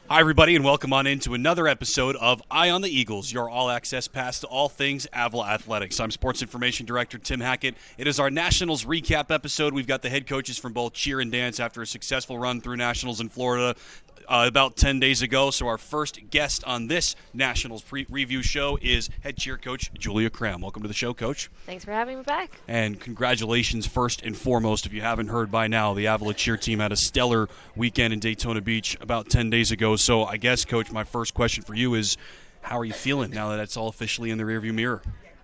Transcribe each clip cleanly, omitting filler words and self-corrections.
Hi, everybody, and welcome on into another episode of Eye on the Eagles, your all-access pass to all things Avila Athletics. I'm Sports Information Director Tim Hackett. It is our Nationals recap episode. We've got the head coaches from both cheer and dance after a successful run through Nationals in Florida about 10 days ago. So our first guest on this Nationals review show is head cheer coach Julia Kramm. Welcome to the show, Coach. Thanks for having me back. And congratulations first and foremost. If you haven't heard by now, the Avila cheer team had a stellar weekend in Daytona Beach about 10 days ago. So I guess, Coach, my first question for you is, how are you feeling now that it's all officially in the rearview mirror?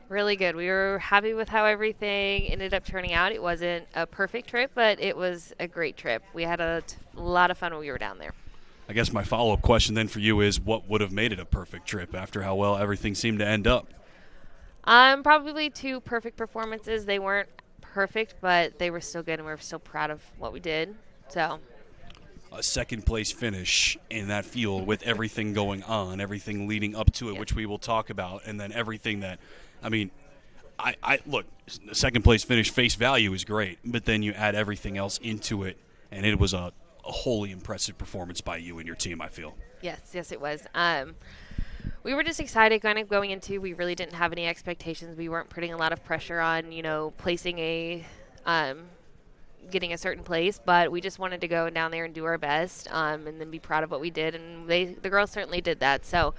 Really good. We were happy with how everything ended up turning out. It wasn't a perfect trip, but it was a great trip. We had a lot of fun when we were down there. I guess my follow-up question then for you is, what would have made it a perfect trip after how well everything seemed to end up? Probably two perfect performances. They weren't perfect, but they were still good, and we were still proud of what we did. So a second-place finish in that field with everything going on, everything leading up to it, which we will talk about, and then everything that, I look, the second-place finish face value is great, but then you add everything else into it, and it was a wholly impressive performance by you and your team, I feel. Yes, it was. We were just excited kind of going into. We really didn't have any expectations. We weren't putting a lot of pressure on, placing getting a certain place, but we just wanted to go down there and do our best, and then be proud of what we did, and the girls certainly did that. So,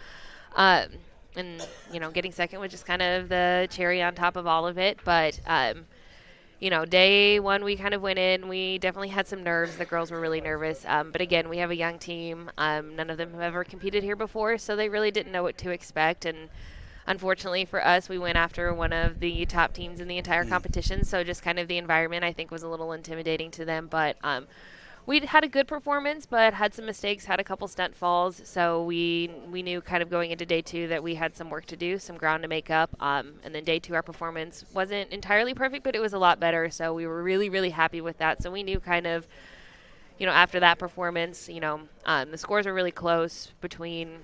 getting second was just kind of the cherry on top of all of it, but day one, we kind of went in. We definitely had some nerves. The girls were really nervous. But again, we have a young team. None of them have ever competed here before, so they really didn't know what to expect. And unfortunately for us, we went after one of the top teams in the entire competition. So just kind of the environment, I think, was a little intimidating to them. But we had a good performance, but had some mistakes, had a couple stunt falls. So we knew kind of going into day two that we had some work to do, some ground to make up. And then day two, our performance wasn't entirely perfect, but it was a lot better. So we were really, really happy with that. So we knew kind of, after that performance, the scores were really close between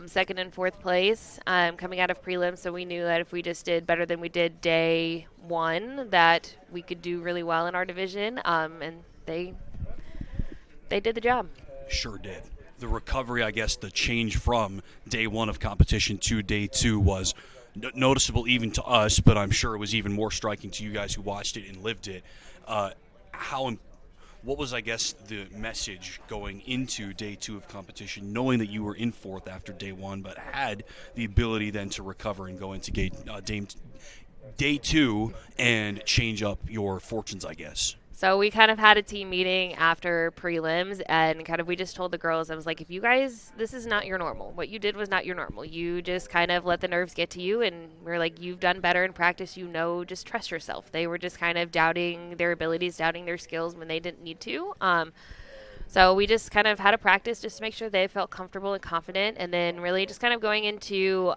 second and fourth place coming out of prelims. So we knew that if we just did better than we did day one, that we could do really well in our division. And they did the job. Sure did. The recovery, I guess, the change from day one of competition to day two was noticeable even to us, but I'm sure it was even more striking to you guys who watched it and lived it. What was, I guess, the message going into day two of competition, knowing that you were in fourth after day one, but had the ability then to recover and go into day two and change up your fortunes, I guess? So we kind of had a team meeting after prelims, and kind of we just told the girls, I was like, if you guys, this is not your normal. What you did was not your normal. You just kind of let the nerves get to you, and we're like, you've done better in practice, just trust yourself. They were just kind of doubting their abilities, doubting their skills when they didn't need to. So we just kind of had a practice just to make sure they felt comfortable and confident, and then really just kind of going into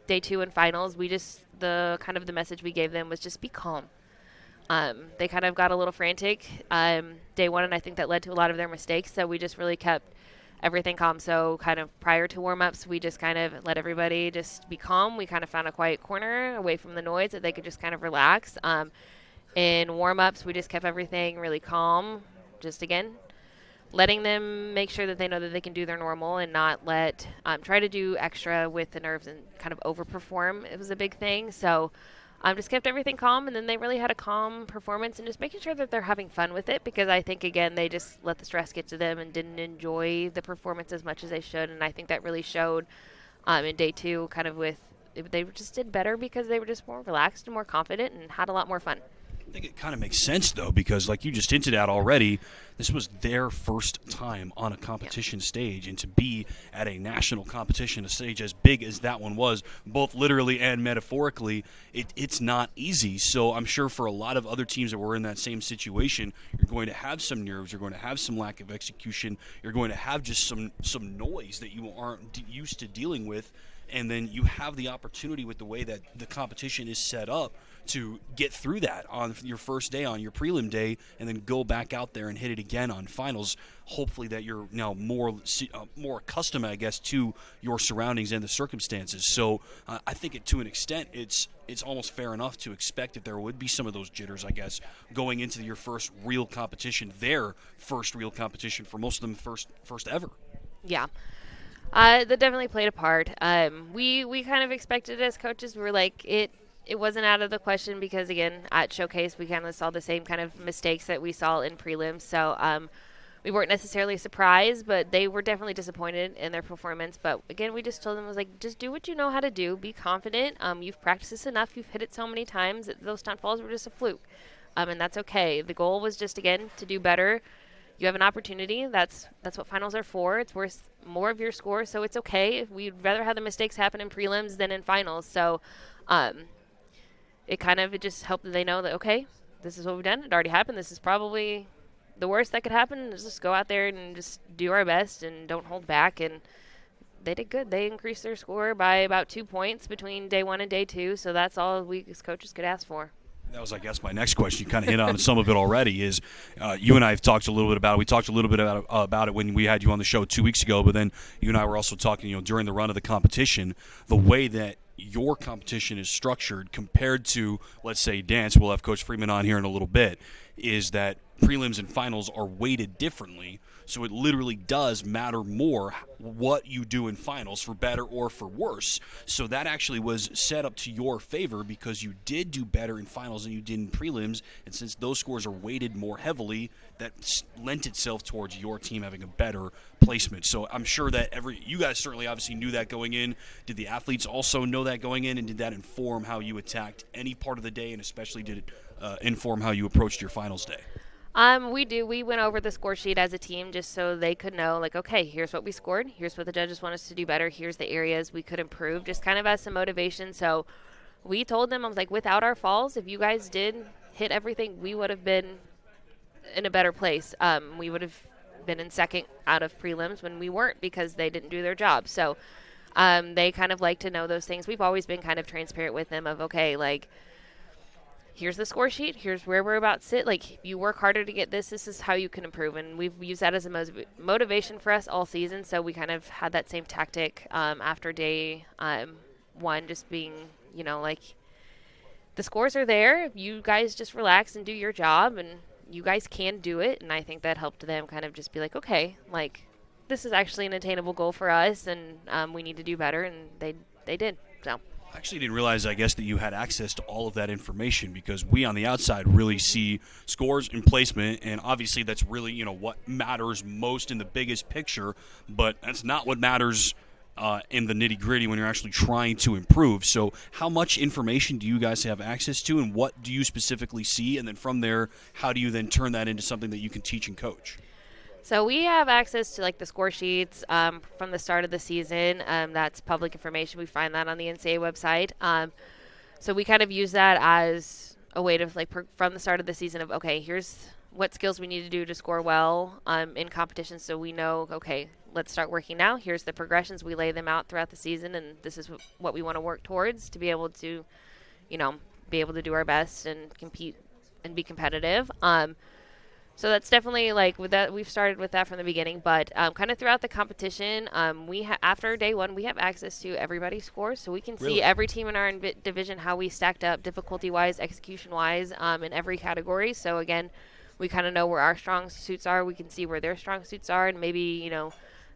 day two and finals, the message we gave them was just be calm. They kind of got a little frantic day one, and I think that led to a lot of their mistakes. So we just really kept everything calm. So kind of prior to warm-ups, we just kind of let everybody just be calm. We kind of found a quiet corner away from the noise that they could just kind of relax. In warm-ups, we just kept everything really calm. Just, again, letting them make sure that they know that they can do their normal and not try to do extra with the nerves and kind of overperform. It was a big thing. So just kept everything calm, and then they really had a calm performance and just making sure that they're having fun with it, because I think, again, they just let the stress get to them and didn't enjoy the performance as much as they should, and I think that really showed in day two they just did better because they were just more relaxed and more confident and had a lot more fun. I think it kind of makes sense, though, because like you just hinted at already, this was their first time on a competition stage, and to be at a national competition, a stage as big as that one was, both literally and metaphorically, it's not easy. So I'm sure for a lot of other teams that were in that same situation, you're going to have some nerves, you're going to have some lack of execution, you're going to have just some noise that you aren't used to dealing with, and then you have the opportunity with the way that the competition is set up to get through that on your first day, on your prelim day, and then go back out there and hit it again on finals. Hopefully that you're now more accustomed, I guess, to your surroundings and the circumstances. So I think to an extent it's almost fair enough to expect that there would be some of those jitters, I guess, going into your first real competition, their first real competition, for most of them first ever. Yeah. That definitely played a part. We kind of expected it as coaches. We were like, it wasn't out of the question because, again, at Showcase, we kind of saw the same kind of mistakes that we saw in prelims. So we weren't necessarily surprised, but they were definitely disappointed in their performance. But, again, we just told them, was like, just do what you know how to do. Be confident. You've practiced this enough. You've hit it so many times that those stunt falls were just a fluke. And that's okay. The goal was just, again, to do better. You have an opportunity. That's what finals are for. It's worth more of your score, so it's okay. We'd rather have the mistakes happen in prelims than in finals. So it just helped that they know that, okay, this is what we've done. It already happened. This is probably the worst that could happen. Is just go out there and just do our best and don't hold back. And they did good. They increased their score by about 2 points between day 1 and day 2, so that's all we as coaches could ask for. That was, I guess, my next question. You kind of hit on some of it already. Is you and I have talked a little bit about it. We talked a little bit about it when we had you on the show 2 weeks ago. But then you and I were also talking, during the run of the competition, the way that your competition is structured compared to, let's say, dance. We'll have Coach Freeman on here in a little bit. Is that prelims and finals are weighted differently. So it literally does matter more what you do in finals, for better or for worse. So that actually was set up to your favor because you did do better in finals than you did in prelims. And since those scores are weighted more heavily, that lent itself towards your team having a better placement. So I'm sure that you guys certainly obviously knew that going in. Did the athletes also know that going in, and did that inform how you attacked any part of the day, and especially did it inform how you approached your finals day? We do. We went over the score sheet as a team just so they could know, like, okay, here's what we scored. Here's what the judges want us to do better. Here's the areas we could improve, just kind of as some motivation. So we told them, I was like, without our falls, if you guys did hit everything, we would have been in a better place. We would have been in second out of prelims when we weren't because they didn't do their job. So they kind of like to know those things. We've always been kind of transparent with them of, okay, like, here's the score sheet. Here's where we're about to sit. Like, if you work harder to get this is how you can improve. And we've used that as a motivation for us all season. So we kind of had that same tactic after day 1, just being, like, the scores are there. You guys just relax and do your job, and you guys can do it. And I think that helped them kind of just be like, okay, like, this is actually an attainable goal for us, and we need to do better. And they did. So. I actually didn't realize, I guess, that you had access to all of that information, because we on the outside really see scores and placement, and obviously that's really, what matters most in the biggest picture, but that's not what matters in the nitty-gritty when you're actually trying to improve. So how much information do you guys have access to, and what do you specifically see? And then from there, how do you then turn that into something that you can teach and coach? So we have access to, like, the score sheets from the start of the season. That's public information. We find that on the NCAA website. So we kind of use that as a way to, like, from the start of the season of, okay, here's what skills we need to do to score well in competition, so we know, okay, let's start working now. Here's the progressions. We lay them out throughout the season, and this is what we want to work towards to be able to, be able to do our best and compete and be competitive. So that's definitely, like, with that, we've started with that from the beginning. But kind of throughout the competition, after day 1, we have access to everybody's scores. So we can see every team in our division, how we stacked up difficulty-wise, execution-wise, in every category. So, again, we kind of know where our strong suits are. We can see where their strong suits are. And maybe,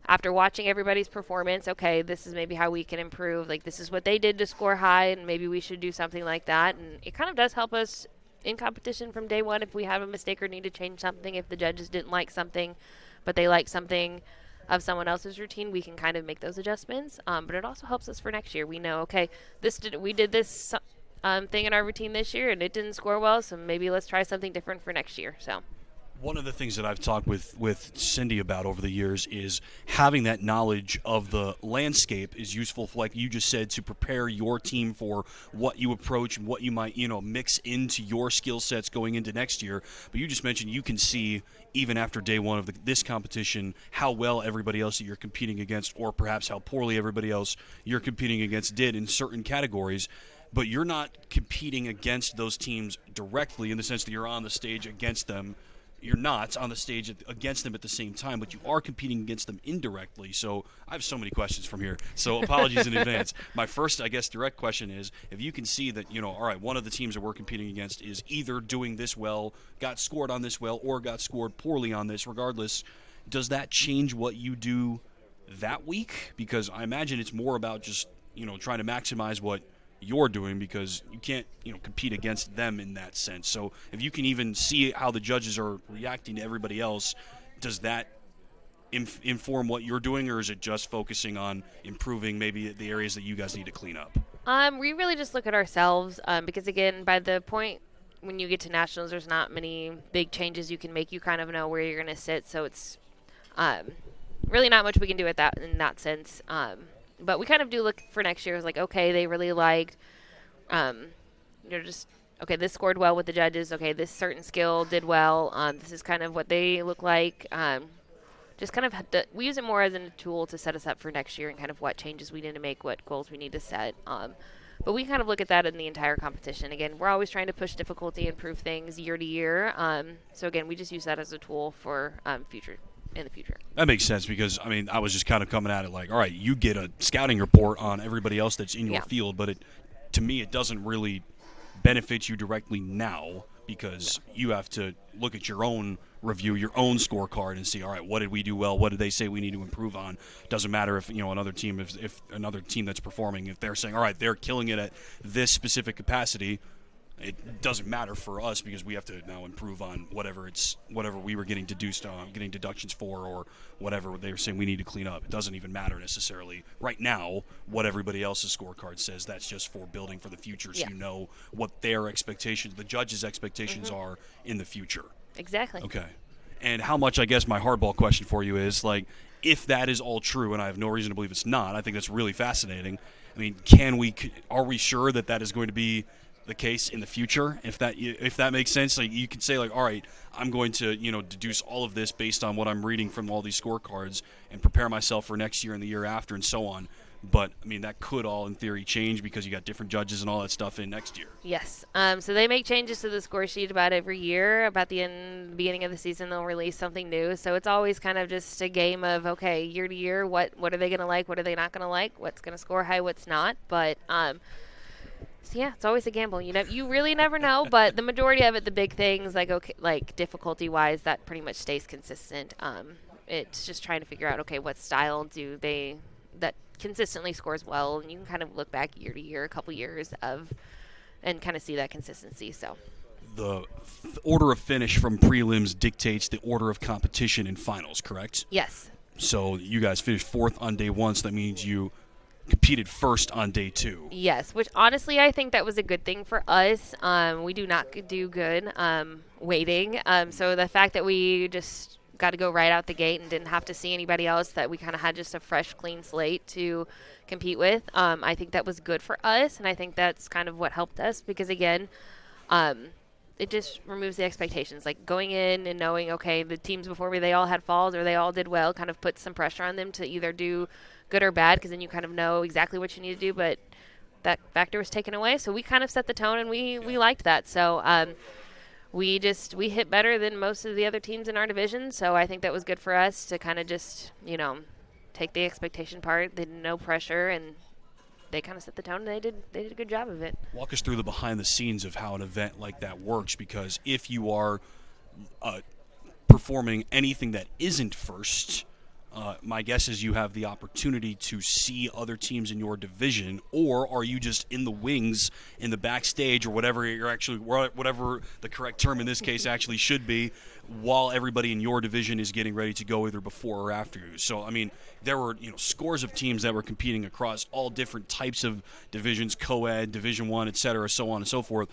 after watching everybody's performance, okay, this is maybe how we can improve. Like, this is what they did to score high, and maybe we should do something like that. And it kind of does help us in competition from day 1 if we have a mistake or need to change something. If the judges didn't like something but they like something of someone else's routine, we can kind of make those adjustments. But it also helps us for next year. We know, okay, we did this thing in our routine this year and it didn't score well, so maybe let's try something different for next year. So one of the things that I've talked with Cindy about over the years is having that knowledge of the landscape is useful, for, like you just said, to prepare your team for what you approach and what you might, mix into your skill sets going into next year. But you just mentioned you can see, even after day 1 of this competition, how well everybody else that you're competing against, or perhaps how poorly everybody else you're competing against did in certain categories. But you're not competing against those teams directly in the sense that you're on the stage against them. You're not on the stage against them at the same time, but you are competing against them indirectly. So I have so many questions from here. So apologies in advance. My first, I guess, direct question is, if you can see that, all right, one of the teams that we're competing against is either doing this well, got scored on this well, or got scored poorly on this, regardless, does that change what you do that week? Because I imagine it's more about just, trying to maximize what you're doing, because you can't, compete against them in that sense. So if you can even see how the judges are reacting to everybody else, does that inform what you're doing, or is it just focusing on improving maybe the areas that you guys need to clean up? We really just look at ourselves because, again, by the point when you get to nationals, there's not many big changes you can make. You kind of know where you're going to sit, so it's really not much we can do at that in that sense. But we kind of do look for next year. It's like, okay, they really liked, just okay, this scored well with the judges. Okay, this certain skill did well. This is kind of what they look like. Just kind of we use it more as a tool to set us up for next year and kind of what changes we need to make, what goals we need to set. But we kind of look at that in the entire competition. Again, we're always trying to push difficulty, improve things year to year. So again, we just use that as a tool for in the future. That makes sense, because I was just kind of coming at it like, all right, you get a scouting report on everybody else that's in your field, but to me it doesn't really benefit you directly now, because you have to look at your own review, your own scorecard, and see, all right, what did we do well? What did they say we need to improve on? Doesn't matter if another team, if another team that's performing, if they're saying, all right, they're killing it at this specific capacity, it doesn't matter for us, because we have to now improve on whatever we were getting getting deductions for, or whatever they were saying we need to clean up. It doesn't even matter necessarily right now what everybody else's scorecard says. That's just for building for the future, so you know what their expectations, the judges' expectations are in the future. Exactly. Okay. And how much, I guess my hardball question for you is, like, if that is all true, and I have no reason to believe it's not, I think that's really fascinating. I mean, are we sure that is going to be the case in the future? If that makes sense, like, you could say, like, all right, I'm going to deduce all of this based on what I'm reading from all these scorecards and prepare myself for next year and the year after and so on. But I mean, that could all in theory change, because you got different judges and all that stuff in next year. Yes. So they make changes to the score sheet about every year. About the beginning of the season, they'll release something new. So it's always kind of just a game of, okay, year to year, what are they going to like? What are they not going to like? What's going to score high? What's not? But so yeah, it's always a gamble. You really never know. But the majority of it, the big things like difficulty wise, that pretty much stays consistent. It's just trying to figure out, okay, what style do they that consistently scores well, and you can kind of look back year to year, a couple years and kind of see that consistency. So the order of finish from prelims dictates the order of competition in finals, correct? Yes. So you guys finished fourth on day one, so that means you competed first on day two. Yes, which honestly I think that was a good thing for us. We do not do good waiting. So the fact that we just got to go right out the gate and didn't have to see anybody else, that we kind of had just a fresh, clean slate to compete with. I think that was good for us, and I think that's kind of what helped us, because, again, it just removes the expectations. Like, going in and knowing, okay, the teams before me, they all had falls or they all did well, kind of puts some pressure on them to either do good or bad, because then you kind of know exactly what you need to do, but that factor was taken away. So we kind of set the tone, and we liked that. So we hit better than most of the other teams in our division, so I think that was good for us to kind of just, take the expectation part. They had no pressure, and they kind of set the tone, and they did a good job of it. Walk us through the behind the scenes of how an event like that works, because if you are performing anything that isn't first, my guess is you have the opportunity to see other teams in your division, or are you just in the wings, in the backstage, or whatever the correct term in this case actually should be, while everybody in your division is getting ready to go either before or after you? So, I mean, there were scores of teams that were competing across all different types of divisions, co-ed, Division I, et cetera, so on and so forth.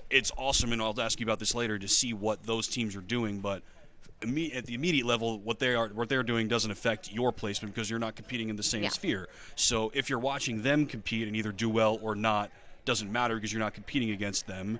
It's awesome, and I'll ask you about this later, to see what those teams are doing, but at the immediate level, what they're doing doesn't affect your placement, because you're not competing in the same sphere. So if you're watching them compete and either do well or not, doesn't matter, because you're not competing against them.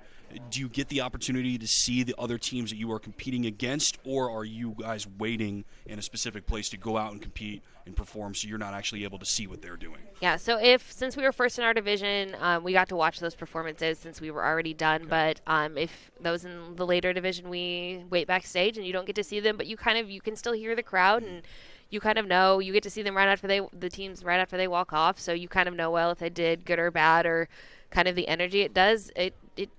Do you get the opportunity to see the other teams that you are competing against, or are you guys waiting in a specific place to go out and compete and perform, so you're not actually able to see what they're doing? Yeah, so since we were first in our division, we got to watch those performances since we were already done. Okay. But if those in the later division, we wait backstage and you don't get to see them, but you can still hear the crowd, and you kind of know, you get to see them right after the teams right after they walk off, so you kind of know, well, if they did good or bad, or kind of the energy. It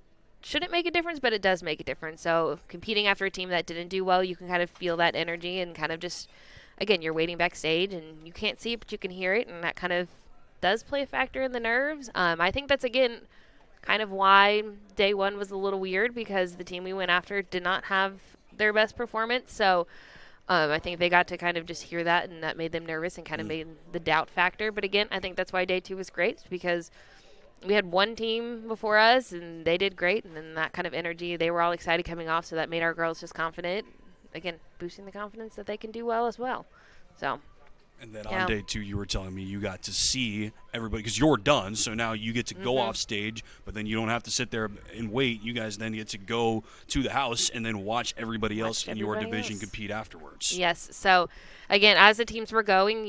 shouldn't make a difference, but it does make a difference. So competing after a team that didn't do well, you can kind of feel that energy and kind of just again, you're waiting backstage and you can't see it, but you can hear it, and that kind of does play a factor in the nerves. I think that's, again, kind of why day one was a little weird, because the team we went after did not have their best performance. So I think they got to kind of just hear that, and that made them nervous and kind of made the doubt factor. But again, I think that's why day two was great, because we had one team before us, and they did great. And then that kind of energy, they were all excited coming off, so that made our girls just confident. Again, boosting the confidence that they can do well as well. So. And then on day two, you were telling me you got to see everybody, because you're done, so now you get to go off stage, but then you don't have to sit there and wait. You guys then get to go to the house and then watch everybody else in your division compete afterwards. Yes. So, again, as the teams were going,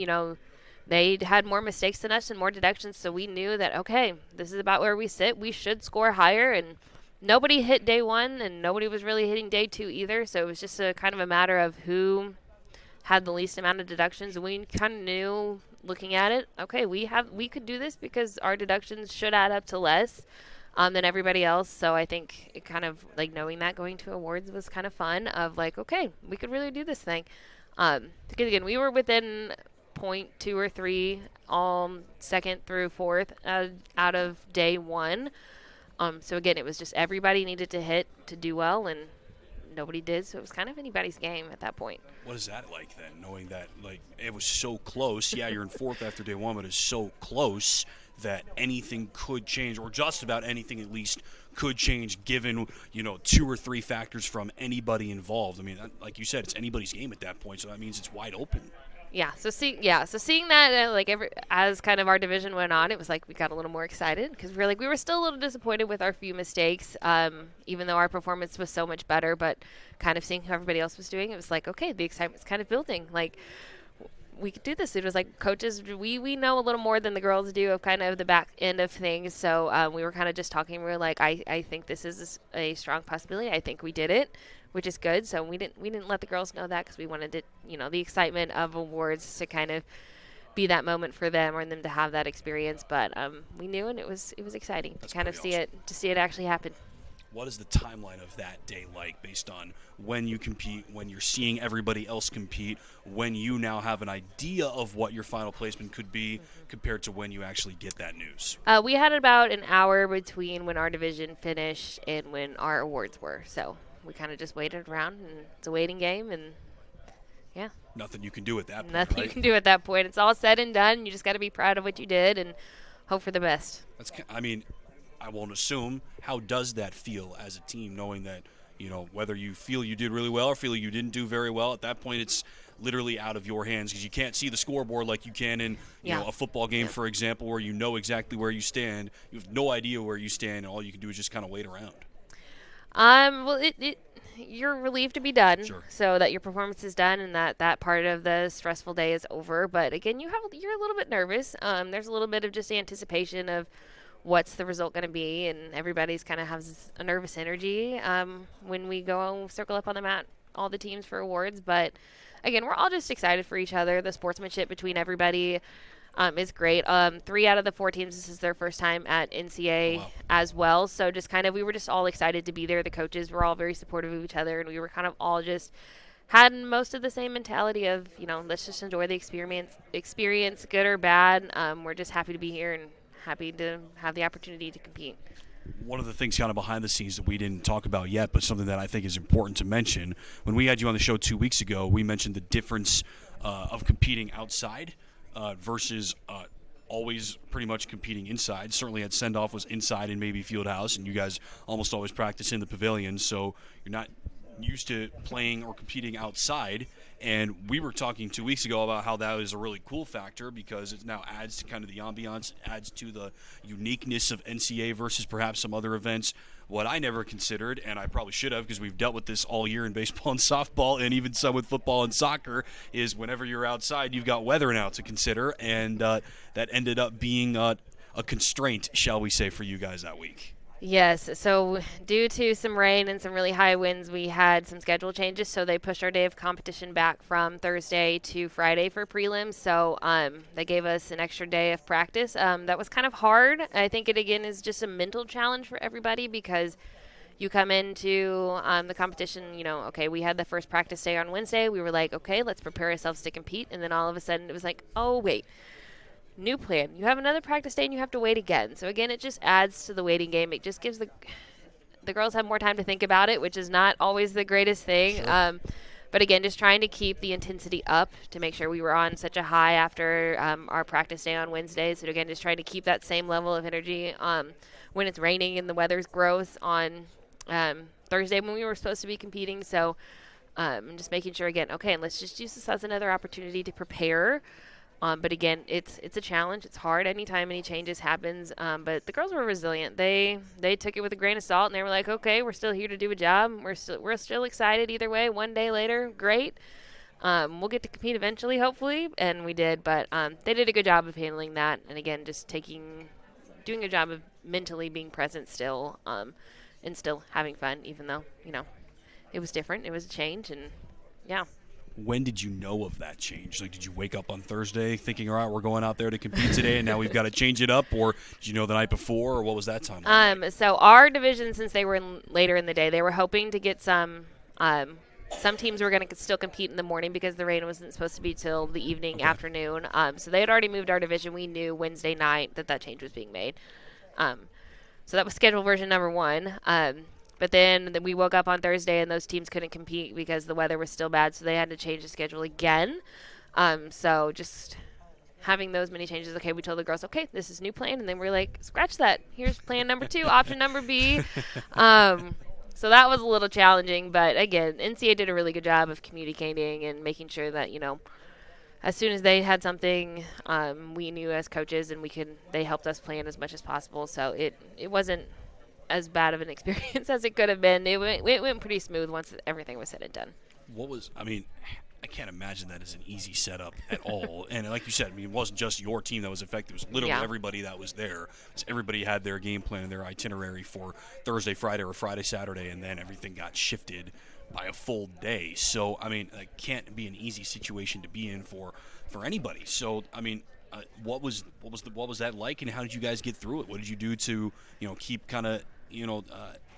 they had more mistakes than us and more deductions, so we knew that, okay, this is about where we sit. We should score higher, and nobody hit day one, and nobody was really hitting day two either, so it was just a kind of a matter of who had the least amount of deductions, and we kind of knew, looking at it, okay, we could do this because our deductions should add up to less than everybody else. So I think it kind of, like, knowing that going to awards was kind of fun, of like, okay, we could really do this thing. Because again, we were within 0.2 or 3 all second through fourth out of day one. So again, it was just everybody needed to hit to do well, and nobody did, so it was kind of anybody's game at that point. What is that like then, knowing that, like, it was so close? Yeah, you're in fourth after day one, but it's so close that anything could change, or just about anything at least could change, given 2 or 3 factors from anybody involved. I mean, like you said, it's anybody's game at that point, so that means it's wide open. Yeah. So seeing that, as kind of our division went on, it was like we got a little more excited, because we were still a little disappointed with our few mistakes, even though our performance was so much better. But kind of seeing how everybody else was doing, it was like, okay, the excitement's kind of building. Like, we could do this. It was like, coaches, we know a little more than the girls do of kind of the back end of things. So we were kind of just talking. We were like, I think this is a strong possibility. I think we did it, which is good. So we didn't let the girls know that, because we wanted it, the excitement of awards to kind of be that moment for them, or them to have that experience. But we knew, and it was exciting to kind of see it actually happen. What is the timeline of that day like, based on when you compete, when you're seeing everybody else compete, when you now have an idea of what your final placement could be, compared to when you actually get that news? We had about an hour between when our division finished and when our awards were. So we kind of just waited around, and it's a waiting game, and yeah. Nothing you can do at that point, Nothing right? you can do at that point. It's all said and done. You just got to be proud of what you did and hope for the best. I won't assume. How does that feel as a team, knowing that, whether you feel you did really well or feel you didn't do very well, at that point it's literally out of your hands, because you can't see the scoreboard like you can in a football game, for example, where you know exactly where you stand. You have no idea where you stand, and all you can do is just kind of wait around. Well, you're relieved to be done, Sure. So that your performance is done and that part of the stressful day is over. But again, you're a little bit nervous. There's a little bit of just anticipation of what's the result going to be, and everybody's kind of has a nervous energy when we go circle up on the mat, all the teams for awards. But again, we're all just excited for each other. The sportsmanship between everybody is great. 3 out of the 4 teams, this is their first time at NCAA as well. So just kind of, we were just all excited to be there. The coaches were all very supportive of each other, and we were kind of all just had most of the same mentality of, let's just enjoy the experience, good or bad. We're just happy to be here and happy to have the opportunity to compete. One of the things kind of behind the scenes that we didn't talk about yet, but something that I think is important to mention, when we had you on the show 2 weeks ago, we mentioned the difference of competing outside versus always pretty much competing inside. Certainly at send-off was inside in maybe Fieldhouse, and you guys almost always practice in the pavilion, so you're not used to playing or competing outside. And we were talking 2 weeks ago about how that is a really cool factor, because it now adds to kind of the ambiance, adds to the uniqueness of NCAA versus perhaps some other events. What I never considered, and I probably should have, because we've dealt with this all year in baseball and softball, and even some with football and soccer, is whenever you're outside, you've got weather now to consider, and that ended up being a constraint, shall we say, for you guys that week. Yes, so due to some rain and some really high winds, we had some schedule changes, so they pushed our day of competition back from Thursday to Friday for prelims. So they gave us an extra day of practice. That was kind of hard. I think it, again, is just a mental challenge for everybody, because you come into the competition, okay, we had the first practice day on Wednesday. We were like, okay, let's prepare ourselves to compete. And then all of a sudden it was like, oh, wait, new plan. You have another practice day and you have to wait again. So, again, it just adds to the waiting game. It just gives the girls have more time to think about it, which is not always the greatest thing. Sure. But again, just trying to keep the intensity up to make sure we were on such a high after our practice day on Wednesdays. So again, just trying to keep that same level of energy when it's raining and the weather's gross on Thursday when we were supposed to be competing. So just making sure again, okay, and let's just use this as another opportunity to prepare. But again, it's a challenge. It's hard anytime any changes happens. But the girls were resilient. They took it with a grain of salt, and they were like, okay, we're still here to do a job. We're still excited either way. One day later, great. We'll get to compete eventually, hopefully, and we did. But they did a good job of handling that. And again, just doing a job of mentally being present still, and still having fun, even though it was different. It was a change, and yeah. When did you know of that change? Like, did you wake up on Thursday thinking, all right, we're going out there to compete today, and now we've got to change it up? Or did you know the night before, or what was that time like? So our division, since they were later in the day, they were hoping to get some teams were going to still compete in the morning because the rain wasn't supposed to be till the evening, afternoon. So they had already moved our division. We knew Wednesday night that change was being made. So that was schedule version number 1. But then we woke up on Thursday and those teams couldn't compete because the weather was still bad, so they had to change the schedule again. So just having those many changes, okay, we told the girls, okay, this is new plan, and then we're like, scratch that. Here's plan number 2, option number B. So that was a little challenging, but again, NCAA did a really good job of communicating and making sure that, as soon as they had something, we knew as coaches, and they helped us plan as much as possible. So it wasn't as bad of an experience as it could have been. It went pretty smooth once everything was said and done. I can't imagine that is an easy setup at all. And like you said, it wasn't just your team that was affected. It was literally everybody that was there. Everybody had their game plan and their itinerary for Thursday, Friday, or Friday, Saturday, and then everything got shifted by a full day. So, it can't be an easy situation to be in for anybody. So, what was that like, and how did you guys get through it? What did you do to keep kind of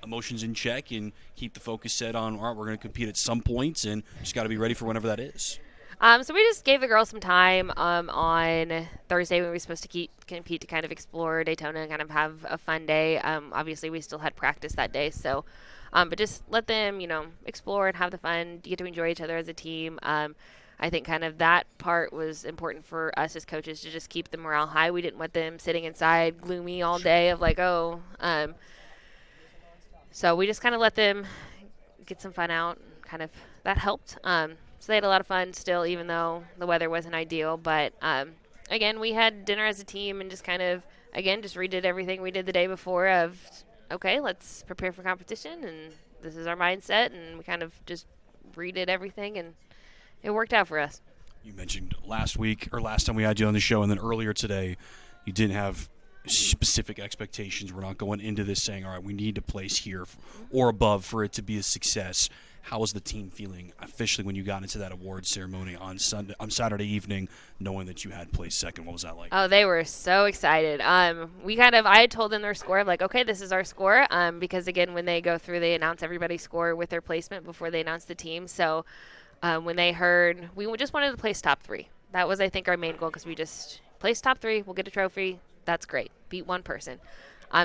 emotions in check and keep the focus set on, all right, we're going to compete at some points and just got to be ready for whenever that is? So we just gave the girls some time on Thursday when we were supposed to compete to kind of explore Daytona and kind of have a fun day. Obviously, we still had practice that day, so but just let them explore and have the fun, get to enjoy each other as a team. I think kind of that part was important for us as coaches to just keep the morale high. We didn't want them sitting inside gloomy all day of like, so we just kind of let them get some fun out. Kind of that helped. So they had a lot of fun still, even though the weather wasn't ideal. But again, we had dinner as a team and just kind of, again, just redid everything we did the day before of, okay, let's prepare for competition, and this is our mindset. And we kind of just redid everything, and it worked out for us. You mentioned last time we had you on the show, and then earlier today, you didn't have specific expectations. We're not going into this saying, all right, we need to place here or above for it to be a success. How was the team feeling officially when you got into that awards ceremony on Saturday evening, knowing that you had placed second? What was that like? Oh, they were so excited. I had told them their score of like, okay, this is our score. Because again, when they go through, they announce everybody's score with their placement before they announce the team. So when they heard, we just wanted to place top 3. That was, I think, our main goal, because we just place top 3, we'll get a trophy. That's great. Beat one person.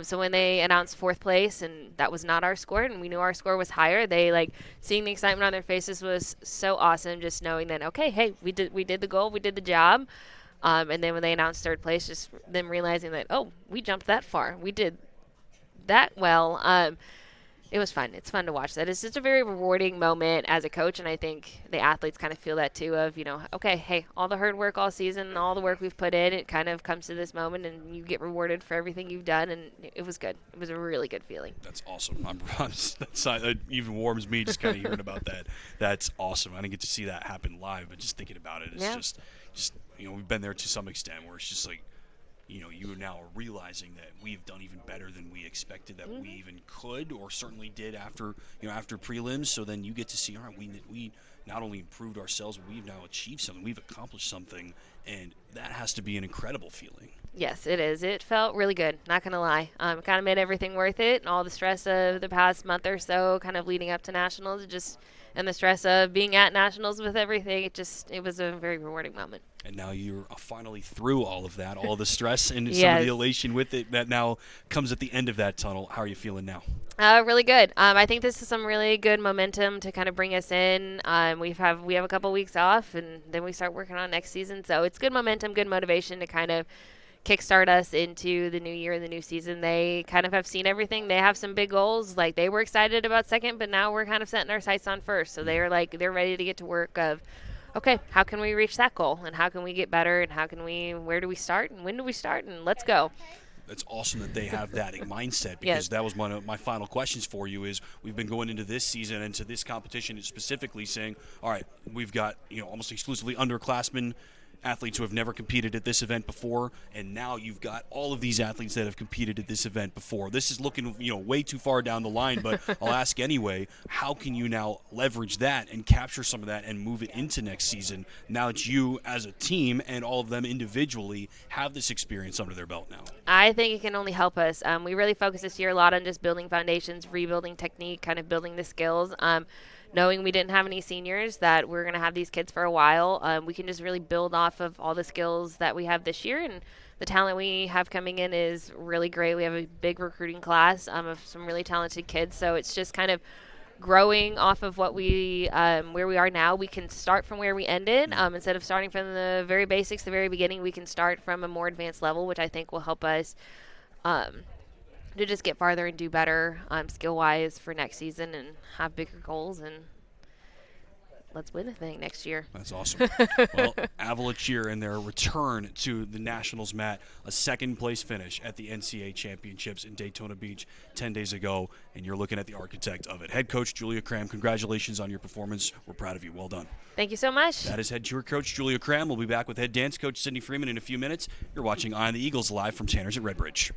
So when they announced 4th place, and that was not our score, and we knew our score was higher, they seeing the excitement on their faces was so awesome. Just knowing that, okay, hey, we did the goal, we did the job. And then when they announced 3rd place, just them realizing that, oh, we jumped that far, we did that well. It was fun. It's fun to watch that. It's just a very rewarding moment as a coach, and I think the athletes kind of feel that too of, okay, hey, all the hard work all season, all the work we've put in, it kind of comes to this moment, and you get rewarded for everything you've done, and it was good. It was a really good feeling. That's awesome. That even warms me just kind of hearing about that. That's awesome. I didn't get to see that happen live, but just thinking about it, it's just we've been there to some extent where it's just like, you now are realizing that we've done even better than we expected that we even could, or certainly did after prelims. So then you get to see, all right, we not only improved ourselves, but we've now achieved something. We've accomplished something, and that has to be an incredible feeling. Yes, it is. It felt really good. Not gonna lie. Kind of made everything worth it, and all the stress of the past month or so, kind of leading up to nationals, just and the stress of being at nationals with everything. It was a very rewarding moment. And now you're finally through all of that, all the stress and some of the Yes. elation with it that now comes at the end of that tunnel. How are you feeling now? Really good. I think this is some really good momentum to kind of bring us in. We have a couple weeks off, and then we start working on next season. So it's good momentum, good motivation to kind of kickstart us into the new year and the new season. They kind of have seen everything. They have some big goals. Like they were excited about second, but now we're kind of setting our sights on first. So they're ready to get to work of, okay, how can we reach that goal, and how can we get better, and where do we start, and when do we start, and let's go. It's awesome that they have that mindset, because Yes. that was one of my final questions for you. Is we've been going into this season, into this competition specifically, saying, all right, we've got almost exclusively underclassmen athletes who have never competed at this event before, and now you've got all of these athletes that have competed at this event before. This is looking way too far down the line, but I'll ask anyway, how can you now leverage that and capture some of that and move it into next season, now that you as a team and all of them individually have this experience under their belt now? I think it can only help us. We really focused this year a lot on just building foundations, rebuilding technique, kind of building the skills. Knowing we didn't have any seniors, that we're going to have these kids for a while, we can just really build off of all the skills that we have this year. And the talent we have coming in is really great. We have a big recruiting class of some really talented kids. So it's just kind of growing off of what where we are now. We can start from where we ended. Instead of starting from the very basics, the very beginning, we can start from a more advanced level, which I think will help us to just get farther and do better skill-wise for next season and have bigger goals, and let's win a thing next year. That's awesome. Well, Avila cheer in their return to the Nationals mat, a second-place finish at the NCAA Championships in Daytona Beach 10 days ago, and you're looking at the architect of it. Head coach Julia Kramm, congratulations on your performance. We're proud of you. Well done. Thank you so much. That is head cheer coach Julia Kramm. We'll be back with head dance coach Cindy Freeman in a few minutes. You're watching Eye on the Eagles live from Tanner's at Redbridge.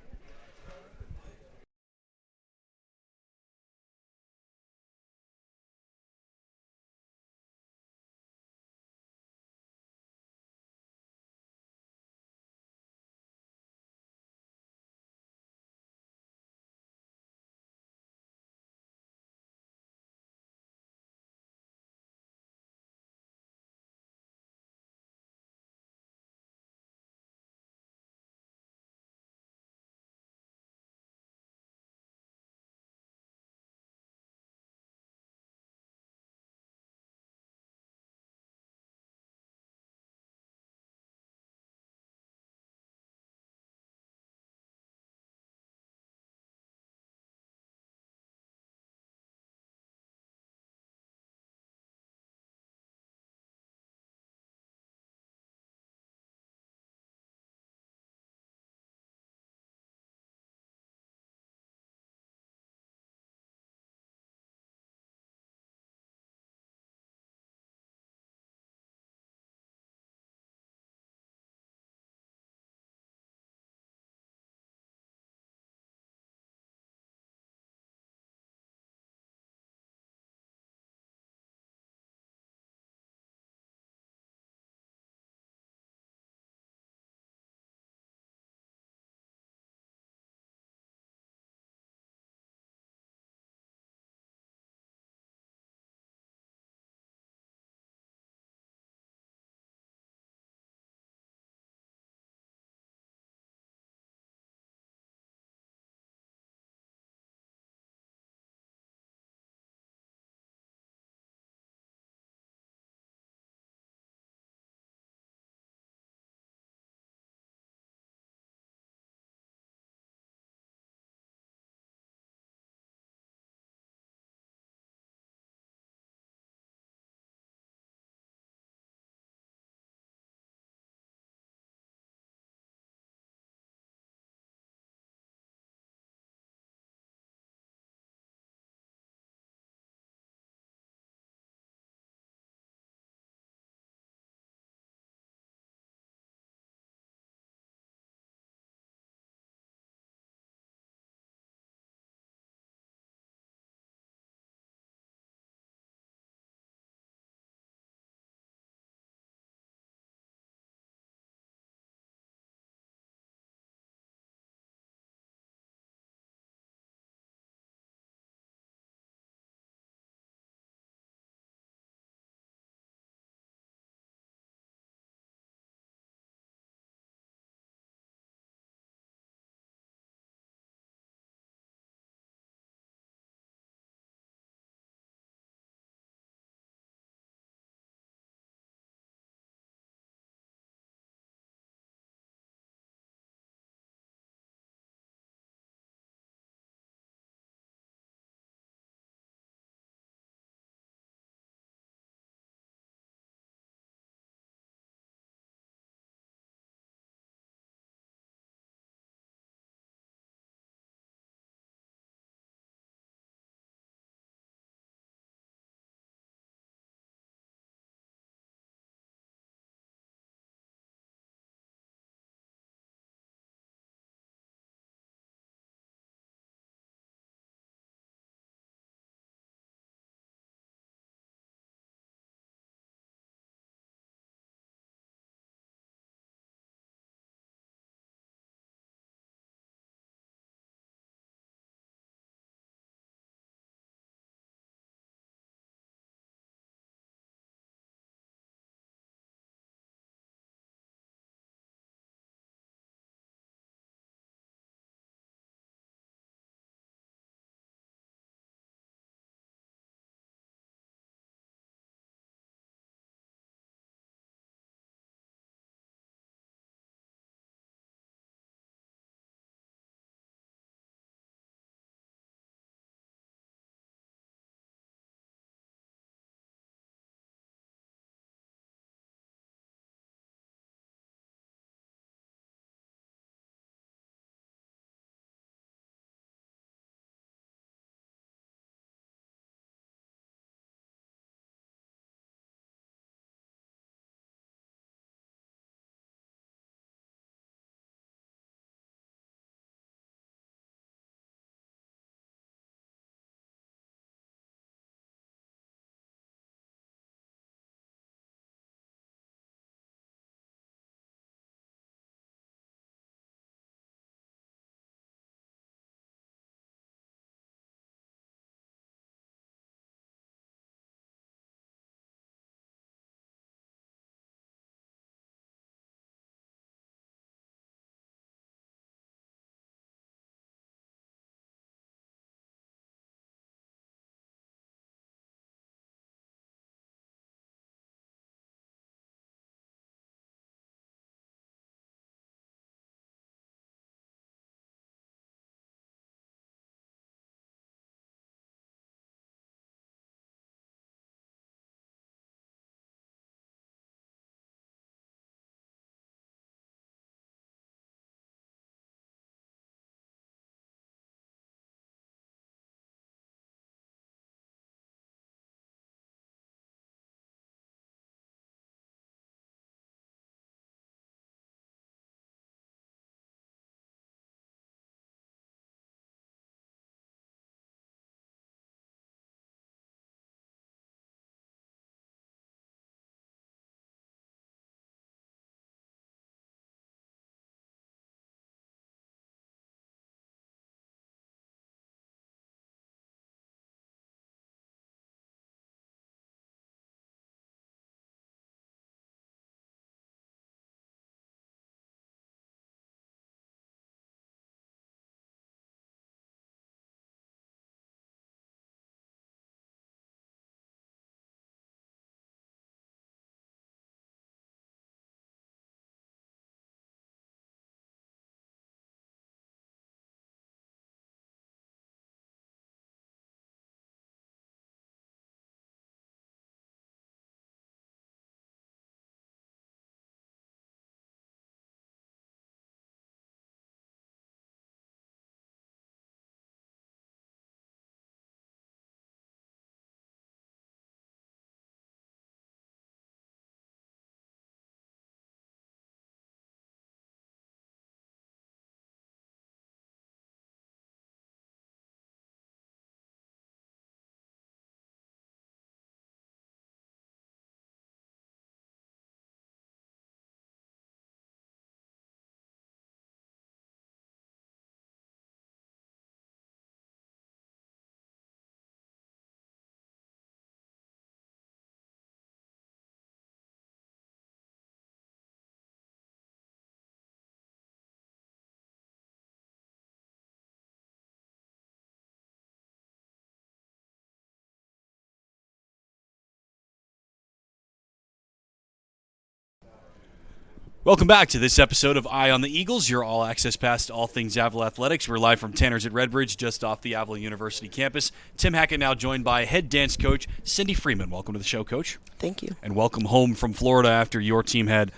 Welcome back to this episode of Eye on the Eagles, your all-access pass to all things Avila Athletics. We're live from Tanner's at Redbridge, just off the Avila University campus. Tim Hackett now joined by head dance coach Cindy Freeman. Welcome to the show, Coach. Thank you. And welcome home from Florida after your team had,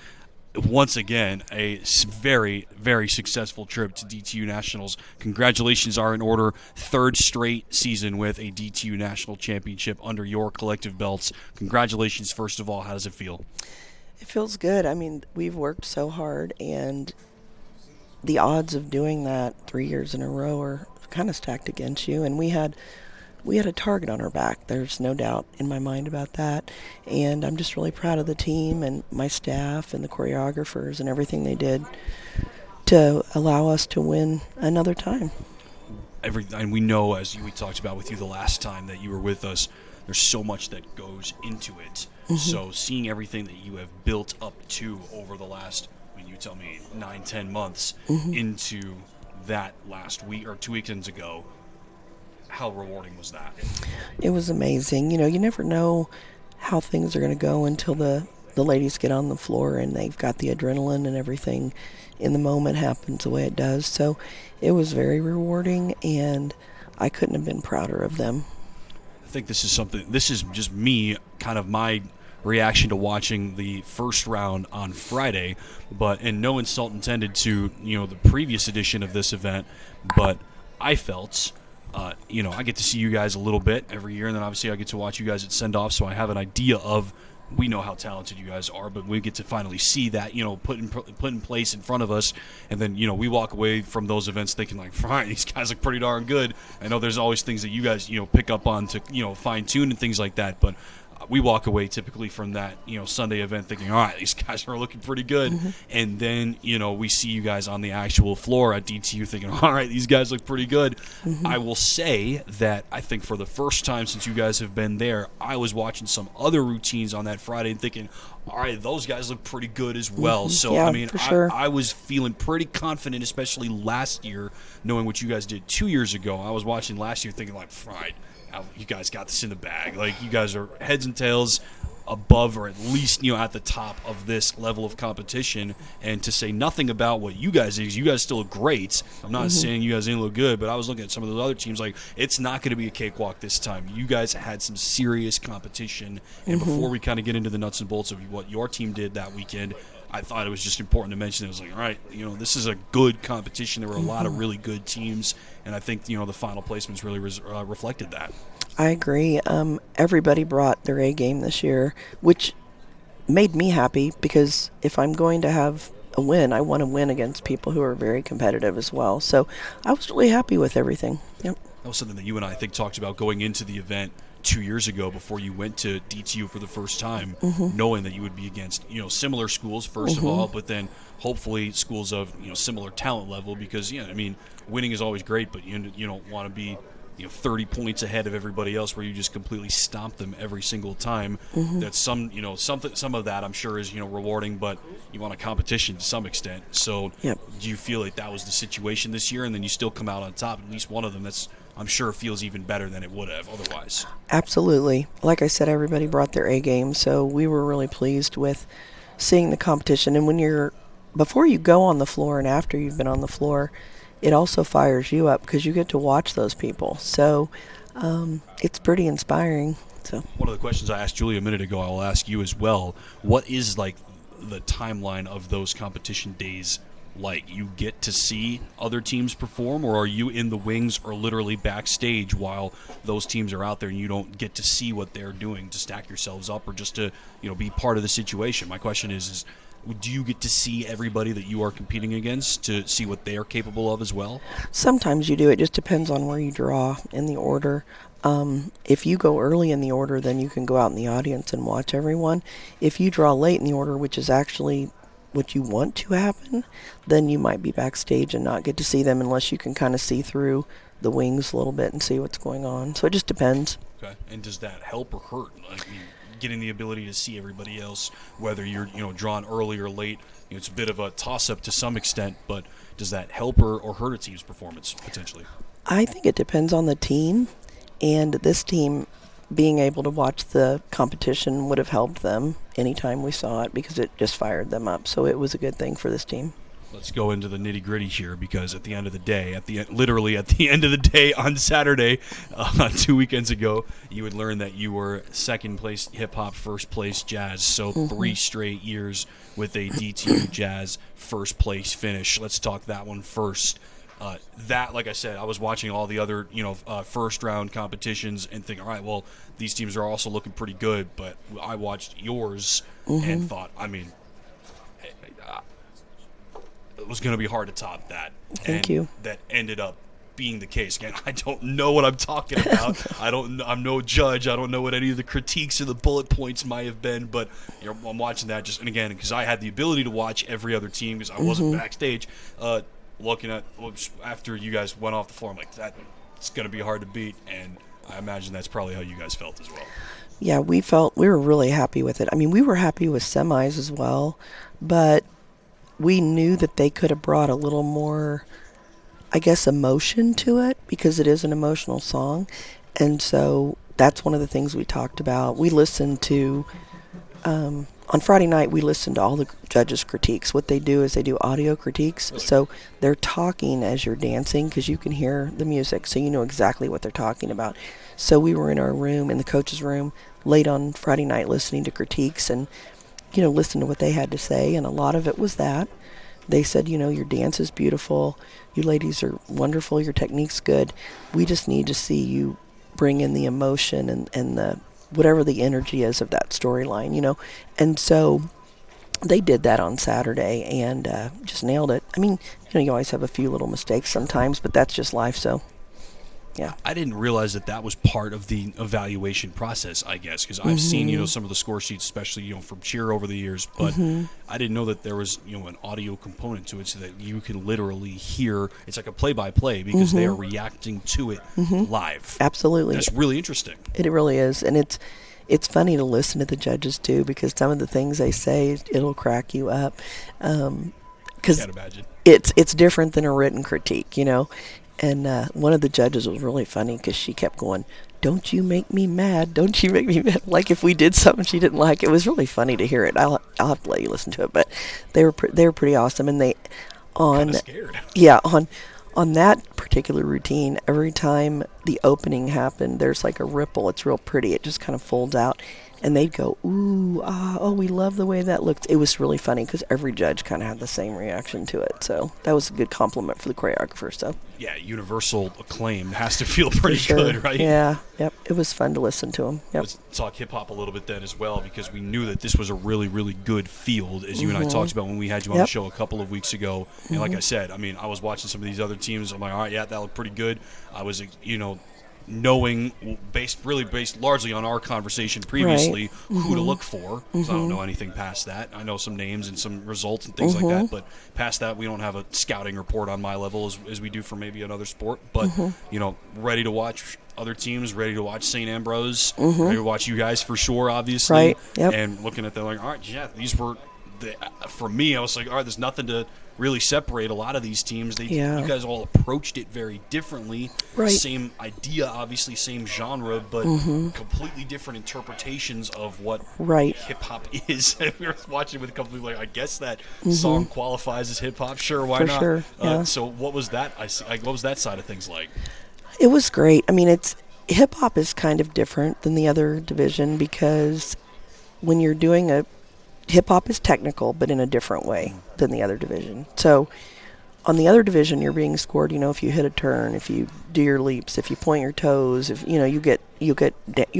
once again, a very, very successful trip to DTU Nationals. Congratulations are in order. Third straight season with a DTU National Championship under your collective belts. Congratulations, first of all. How does it feel? It feels good. I mean, we've worked so hard, and the odds of doing that 3 years in a row are kind of stacked against you. And we had a target on our back. There's no doubt in my mind about that. And I'm just really proud of the team and my staff and the choreographers and everything they did to allow us to win another time. And we know, as we talked about with you the last time that you were with us, there's so much that goes into it. Mm-hmm. So seeing everything that you have built up to over the last, you tell me, 9-10 months into that last week or 2 weekends ago, how rewarding was that? It was amazing. You know, you never know how things are going to go until the ladies get on the floor and they've got the adrenaline and everything in the moment happens the way it does. So it was very rewarding, and I couldn't have been prouder of them. I think this is just me, kind of my reaction to watching the first round on Friday, and no insult intended to, the previous edition of this event, but I felt, I get to see you guys a little bit every year, and then obviously I get to watch you guys at send-off, so I have an idea of, we know how talented you guys are, but we get to finally see that, put in place in front of us, and then, we walk away from those events thinking like, fine, these guys look pretty darn good. I know there's always things that you guys, pick up on to, fine-tune and things like that, but we walk away typically from that, Sunday event thinking, all right, these guys are looking pretty good. Mm-hmm. And then, we see you guys on the actual floor at DTU thinking, all right, these guys look pretty good. Mm-hmm. I will say that I think for the first time since you guys have been there, I was watching some other routines on that Friday and thinking, all right, those guys look pretty good as well. Mm-hmm. So, yeah, for sure. I was feeling pretty confident, especially last year, knowing what you guys did 2 years ago. I was watching last year thinking like, right, you guys got this in the bag. Like, you guys are heads and tails above, or at least, at the top of this level of competition. And to say nothing about what you guys is, you guys still look great. I'm not saying you guys didn't look good, but I was looking at some of those other teams like, it's not going to be a cakewalk this time. You guys had some serious competition. And before we kind of get into the nuts and bolts of what your team did that weekend, I thought it was just important to mention. It was like, all right, this is a good competition. There were a lot of really good teams, and I think, the final placements really reflected that. I agree. Everybody brought their A game this year, which made me happy, because if I'm going to have a win, I want to win against people who are very competitive as well. So I was really happy with everything. Yep. That was something that you and I think talked about going into the event 2 years ago before you went to DTU for the first time, knowing that you would be against, similar schools, first of all, but then hopefully schools of, similar talent level, because, winning is always great, but you don't want to be 30 points ahead of everybody else where you just completely stomp them every single time. That's some of that I'm sure is, rewarding, but you want a competition to some extent. So yep. Do you feel like that was the situation this year, and then you still come out on top, at least one of them that's, I'm sure, feels even better than it would have otherwise? Absolutely. Like I said, everybody brought their A game, so we were really pleased with seeing the competition. And before you go on the floor and after you've been on the floor, it also fires you up because you get to watch those people. So it's pretty inspiring. So one of the questions I asked Julia a minute ago, I'll ask you as well. What is like the timeline of those competition days like? You get to see other teams perform, or are you in the wings or literally backstage while those teams are out there and you don't get to see what they're doing to stack yourselves up or just to be part of the situation? My question is do you get to see everybody that you are competing against to see what they are capable of as well? Sometimes you do. It just depends on where you draw in the order. If you go early in the order, then you can go out in the audience and watch everyone. If you draw late in the order, which is actually what you want to happen, then you might be backstage and not get to see them unless you can kind of see through the wings a little bit and see what's going on. So it just depends. Okay. And does that help or hurt? Getting the ability to see everybody else, whether you're drawn early or late, it's a bit of a toss-up to some extent, but does that help or hurt a team's performance potentially? I think it depends on the team, and this team being able to watch the competition would have helped them anytime we saw it because it just fired them up. So it was a good thing for this team. Let's go into the nitty gritty here, because at the end of the day, literally at the end of the day on Saturday, 2 weekends ago, you would learn that you were second place hip hop, first place jazz. So 3 straight years with a DTU jazz first place finish. Let's talk that one first. That, like I said, I was watching all the other, first round competitions and thinking, all right, well, these teams are also looking pretty good. But I watched yours and thought, I mean, it was going to be hard to top that. Thank you. That ended up being the case. Again, I don't know what I'm talking about. I'm no judge. I don't know what any of the critiques or the bullet points might have been, but I'm watching that just, and again, because I had the ability to watch every other team because I wasn't backstage, looking at after you guys went off the floor, I'm like, it's going to be hard to beat, and I imagine that's probably how you guys felt as well. Yeah, we were really happy with it. I mean, we were happy with semis as well, but we knew that they could have brought a little more, I guess, emotion to it because it is an emotional song. And so that's one of the things we talked about. We listened to, on Friday night, we listened to all the judges' critiques. What they do is they do audio critiques. Really? So they're talking as you're dancing because you can hear the music, so you know exactly what they're talking about. So we were in our room, in the coach's room, late on Friday night listening to critiques and listen to what they had to say, and a lot of it was that. They said, your dance is beautiful, you ladies are wonderful, your technique's good. We just need to see you bring in the emotion and the whatever the energy is of that storyline, And so they did that on Saturday and just nailed it. I mean, you always have a few little mistakes sometimes, but that's just life, so... Yeah. I didn't realize that was part of the evaluation process, I guess, because I've seen, some of the score sheets, especially, from cheer over the years, but I didn't know that there was, an audio component to it so that you can literally hear, it's like a play-by-play because they are reacting to it live. Absolutely. That's really interesting. It really is, and it's funny to listen to the judges, too, because some of the things they say, it'll crack you up. Because Can't imagine. It's different than a written critique, And one of the judges was really funny because she kept going, "Don't you make me mad? Don't you make me mad?" Like if we did something she didn't like. It was really funny to hear it. I'll have to let you listen to it, but they were pretty awesome. And Kinda scared. Yeah, on that particular routine, every time the opening happened, there's like a ripple. It's real pretty. It just kind of folds out. And they'd go, ooh, oh, we love the way that looked. It was really funny because every judge kind of had the same reaction to it. So that was a good compliment for the choreographer. So Yeah, universal acclaim has to feel pretty sure. good, right? Yeah, yep. It was fun to listen to him. Yep. Let's talk hip-hop a little bit then as well, because we knew that this was a really, really good field, as you and I talked about when we had you on the show a couple of weeks ago. And like I said, I mean, I was watching some of these other teams. I'm like, all right, yeah, that looked pretty good. I was, knowing, based largely on our conversation previously, who to look for. So I don't know anything past that. I know some names and some results and things like that, but past that, we don't have a scouting report on my level as we do for maybe another sport. But, ready to watch other teams, ready to watch St. Ambrose, ready to watch you guys for sure, obviously. Right, yep. And looking at them like, all right, yeah, these were, for me, I was like, all right, there's nothing to really separate a lot of these teams. You guys all approached it very differently. Right. Same idea, obviously, same genre, but completely different interpretations of what hip hop is. We were watching with a couple people like, I guess that song qualifies as hip hop. Sure, why For not? sure, yeah. So what was that? What was that side of things like? It was great. I mean, hip hop is kind of different than the other division because when you're doing hip hop is technical, but in a different way than the other division. So on the other division, you're being scored, if you hit a turn, if you do your leaps, if you point your toes, if you'll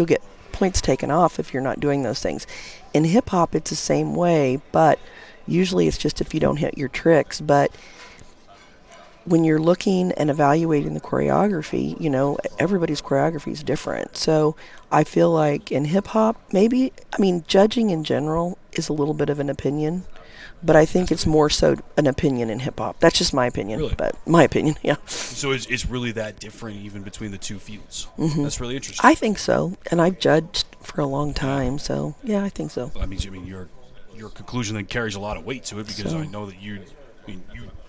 get points taken off if you're not doing those things. In hip hop, it's the same way, but usually it's just if you don't hit your tricks. But when you're looking and evaluating the choreography, everybody's choreography is different. So I feel like in hip hop, judging in general is a little bit of an opinion, but I think it's more so an opinion in hip hop. That's just my opinion, Really? But my opinion, yeah. So it's really that different even between the two fields. That's really interesting. I think so, and I've judged for a long time, so yeah, I think so. I mean, your conclusion then carries a lot of weight to it because I know that you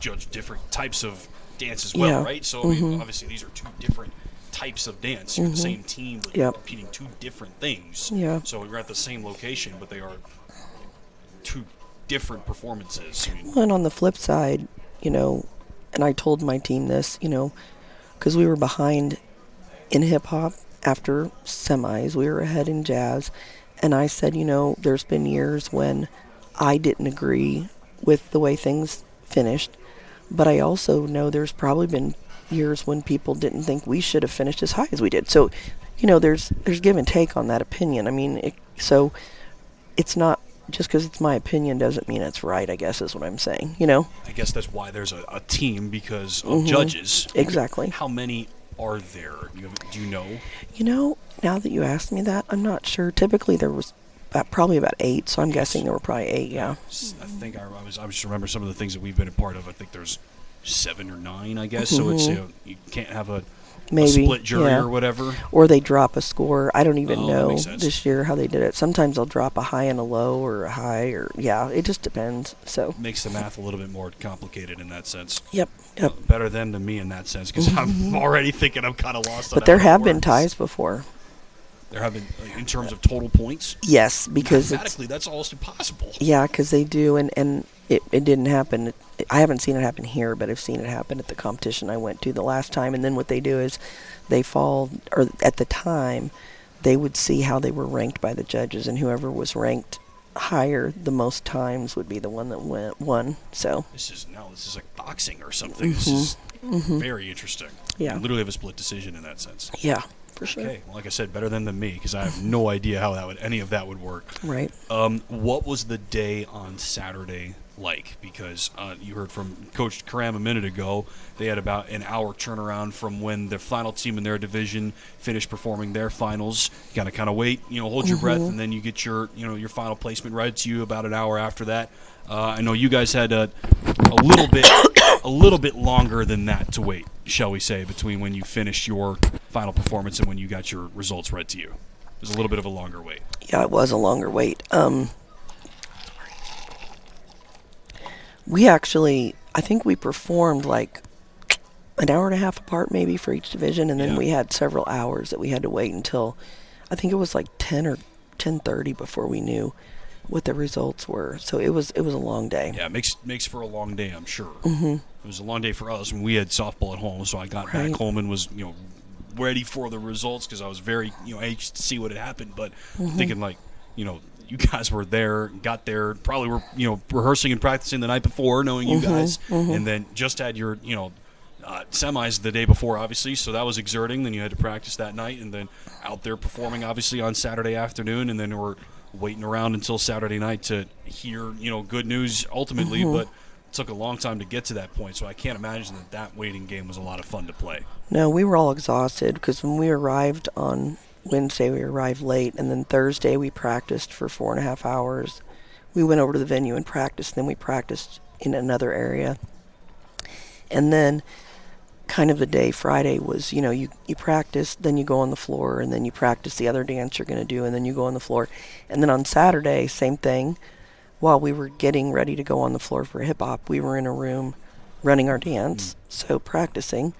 judge different types of dance as well, Yeah. right? So obviously these are two different types of dance. You're the same team, but you're competing two different things. Yeah. So we're at the same location, but they are two different performances. I mean, Well, and on the flip side, and I told my team this, because we were behind in hip-hop after semis. We were ahead in jazz. And I said, there's been years when I didn't agree with the way things finished. But I also know there's probably been years when people didn't think we should have finished as high as we did. So, there's give and take on that opinion. I mean, so it's not just because it's my opinion doesn't mean it's right, I guess is what I'm saying, I guess that's why there's a team, because of judges. Exactly. How many are there? Do you know? Now that you asked me that, I'm not sure. Typically there was probably about 8, so I'm guessing there were probably 8, yeah. I think I just remember some of the things that we've been a part of. I think there's 7 or 9, I guess. So it's you can't have a split jury or whatever. Or they drop a score. I don't even know makes sense. this year how they did it. Sometimes they'll drop a high and a low, or a high, or it just depends. So makes the math a little bit more complicated in that sense. Yep. Better them than me in that sense, because I'm already thinking I'm kind of lost. But there have been ties before. There have been, in terms of total points. Yes, because mathematically that's almost impossible. Yeah, because they do, and it didn't happen. I haven't seen it happen here, but I've seen it happen at the competition I went to the last time. And then what they do is they fall, or at the time, they would see how they were ranked by the judges, and whoever was ranked higher the most times would be the one that won. So this is like boxing or something. This is very interesting. Yeah, you literally have a split decision in that sense. Yeah, for sure. Okay, well, like I said, better than me, because I have no idea how any of that would work. Right. What was the day on Saturday like? Because you heard from Coach Kramm a minute ago. They had about an hour turnaround from when the final team in their division finished performing their finals. You gotta kind of wait, hold your breath, and then you get your final placement right to you about an hour after that. I know you guys had a little bit longer than that to wait, shall we say, between when you finished your final performance and when you got your results read to you. It was a little bit of a longer wait. Yeah, it was a longer wait. We actually, I think we performed like an hour and a half apart maybe for each division, and then we had several hours that we had to wait until, I think it was like 10 or 10:30 before we knew what the results were. So it was a long day. Yeah, makes for a long day, I'm sure. It was a long day for us when we had softball at home, so I got back home and was ready for the results, because I was very anxious to see what had happened, but thinking like you guys were there, got there, probably were rehearsing and practicing the night before, knowing you guys, and then just had your semis the day before, obviously, so that was exerting. Then you had to practice that night, and then out there performing obviously on Saturday afternoon, and then we're waiting around until Saturday night to hear good news ultimately, but it took a long time to get to that point, so I can't imagine that waiting game was a lot of fun to play. No, we were all exhausted, because when we arrived on Wednesday, we arrived late, and then Thursday we practiced for 4.5 hours. We went over to the venue and practiced, and then we practiced in another area. And then kind of the day Friday was, you practice, then you go on the floor, and then you practice the other dance you're going to do, and then you go on the floor. And then on Saturday, same thing. While we were getting ready to go on the floor for hip-hop, we were in a room running our dance, so practicing,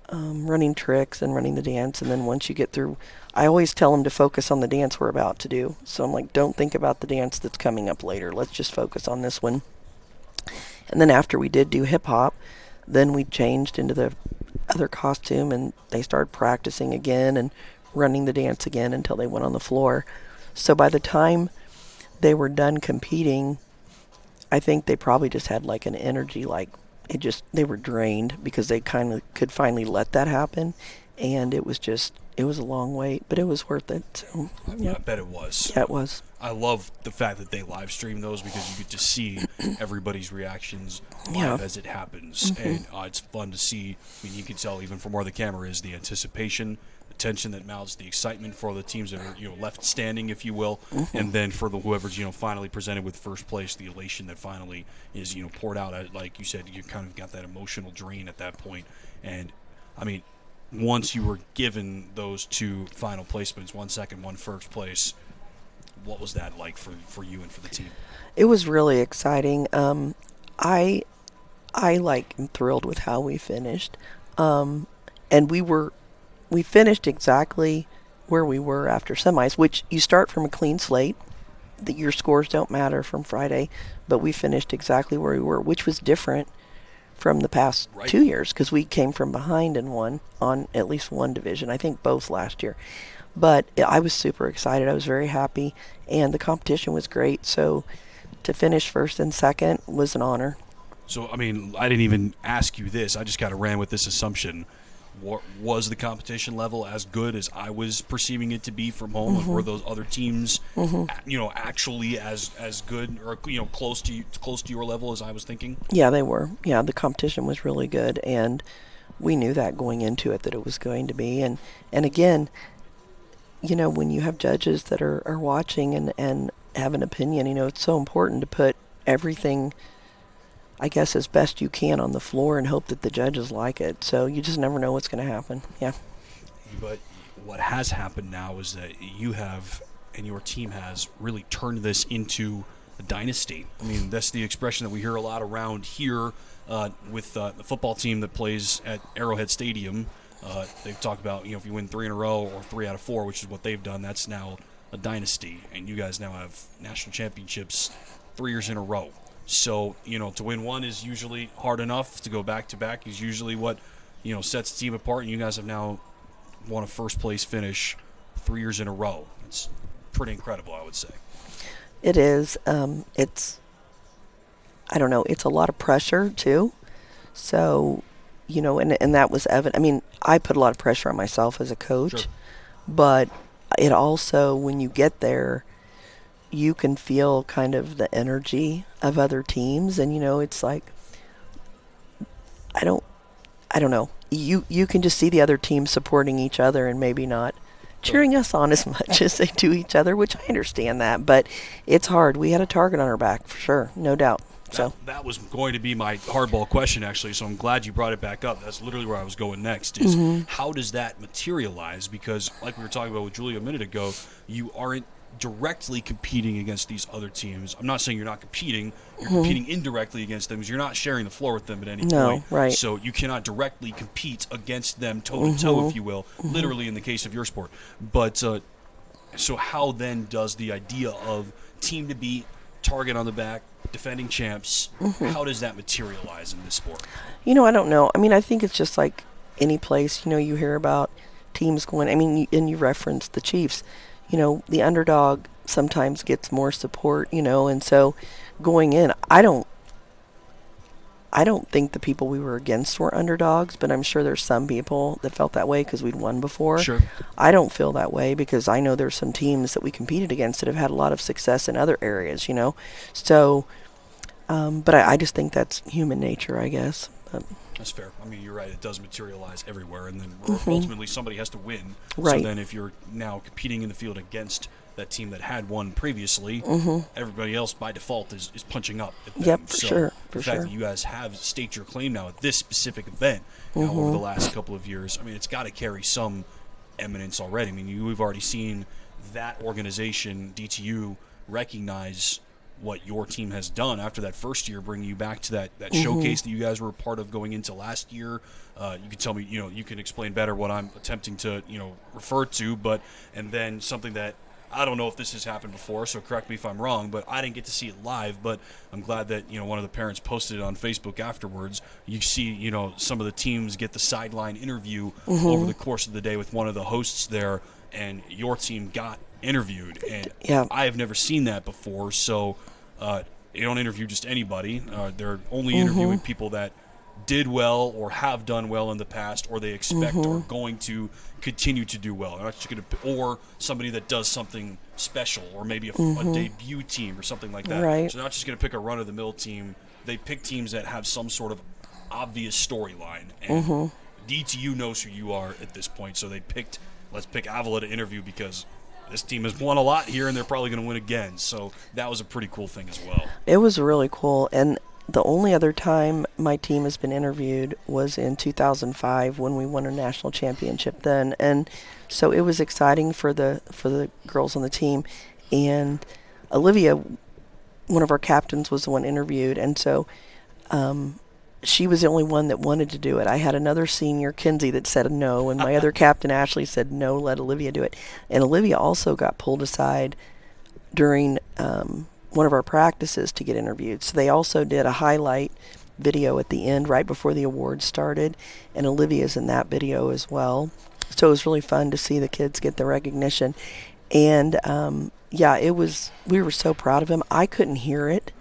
running tricks and running the dance. And then once you get through, I always tell them to focus on the dance we're about to do. So I'm like, don't think about the dance that's coming up later. Let's just focus on this one. And then after we did do hip-hop, then we changed into the other costume, and they started practicing again and running the dance again until they went on the floor. So by the time they were done competing, I think they probably just had like an energy, like they were drained, because they kind of could finally let that happen. And it was a long wait, but it was worth it. So, I bet it was. Yeah, it was. I love the fact that they live stream those, because you get to see everybody's reactions live as it happens. And it's fun to see. I mean, you can tell even from where the camera is, the anticipation, the tension that mounts, the excitement for the teams that are left standing, if you will, and then for whoever's finally presented with first place, the elation that finally is poured out. Like you said, you kind of got that emotional drain at that point. And I mean, once you were given those two final placements, 1 second, 1 first place, what was that like for you and for the team? It was really exciting. I am thrilled with how we finished. And we were we finished exactly where we were after semis, which you start from a clean slate. Your scores don't matter from Friday, but we finished exactly where we were, which was different from the past Right. 2 years because we came from behind and won on at least one division. I think both last year. But I was super excited. I was very happy, and the competition was great. So to finish first and second was an honor. So, I mean, I didn't even ask you this. I just kind of ran with this assumption. Was the competition level as good as I was perceiving it to be from home? Mm-hmm. And were those other teams, actually as good or close to your level as I was thinking? Yeah, they were. Yeah, the competition was really good, and we knew that going into it that it was going to be. And again, when you have judges that are watching and have an opinion, it's so important to put everything, I guess, as best you can on the floor and hope that the judges like it. So you just never know what's going to happen. Yeah. But what has happened now is that you have, and your team has, really turned this into a dynasty. I mean, that's the expression that we hear a lot around here with the football team that plays at Arrowhead Stadium. They've talked about, if you win 3 in a row or 3 out of 4, which is what they've done, that's now a dynasty. And you guys now have national championships 3 years in a row. So, to win one is usually hard enough. To go back-to-back is usually what, sets the team apart. And you guys have now won a first-place finish 3 years in a row. It's pretty incredible, I would say. It is. I don't know, it's a lot of pressure, too. So, and that was evident. I mean, I put a lot of pressure on myself as a coach. Sure. But it also, when you get there, you can feel kind of the energy of other teams, and it's like, I don't know. You can just see the other teams supporting each other and maybe not cheering us on as much as they do each other, which I understand that, but it's hard. We had a target on our back for sure, no doubt. So that was going to be my hardball question, actually, so I'm glad you brought it back up. That's literally where I was going next, is how does that materialize? Because like we were talking about with Julia a minute ago, you aren't directly competing against these other teams. I'm not saying you're not competing. You're competing indirectly against them because you're not sharing the floor with them at any point. Right. So you cannot directly compete against them toe-to-toe, if you will, literally in the case of your sport. But so how then does the idea of team to beat, target on the back, defending champs, how does that materialize in this sport? I don't know. I mean, I think it's just like any place, you hear about teams going, I mean, and you referenced the Chiefs. The underdog sometimes gets more support, and so going in, I don't think the people we were against were underdogs, but I'm sure there's some people that felt that way because we'd won before. Sure. I don't feel that way because I know there's some teams that we competed against that have had a lot of success in other areas, So, but I just think that's human nature, I guess. That's fair. I mean, you're right. It does materialize everywhere, and then ultimately somebody has to win. Right. So then if you're now competing in the field against that team that had won previously, everybody else by default is punching up at them. Yep, for so sure. The fact that you guys have staked your claim now at this specific event over the last couple of years, I mean, it's got to carry some eminence already. I mean, we've already seen that organization, DTU, recognize what your team has done after that first year, bringing you back to that showcase that you guys were a part of going into last year. You can tell me, you can explain better what I'm attempting to, refer to, and then something that I don't know if this has happened before, so correct me if I'm wrong, but I didn't get to see it live, but I'm glad that, one of the parents posted it on Facebook afterwards. You see, some of the teams get the sideline interview over the course of the day with one of the hosts there, and your team got interviewed, and I have never seen that before. So they don't interview just anybody. They're only interviewing people that did well or have done well in the past, or they expect are going to continue to do well. They're not just going to, or somebody that does something special, or maybe a debut team or something like that. Right. So they're not just going to pick a run-of-the-mill team. They pick teams that have some sort of obvious storyline, and DTU knows who you are at this point. So they picked, let's pick Avila to interview because this team has won a lot here, and they're probably going to win again. So that was a pretty cool thing as well. It was really cool, and the only other time my team has been interviewed was in 2005 when we won a national championship then, and so it was exciting for the girls on the team. And Olivia, one of our captains, was the one interviewed, and so she was the only one that wanted to do it. I had another senior, Kinsey, that said no, and my other captain, Ashley, said no, let Olivia do it. And Olivia also got pulled aside during one of our practices to get interviewed. So they also did a highlight video at the end right before the awards started, and Olivia's in that video as well. So it was really fun to see the kids get the recognition. And yeah, we were so proud of him. I couldn't hear it.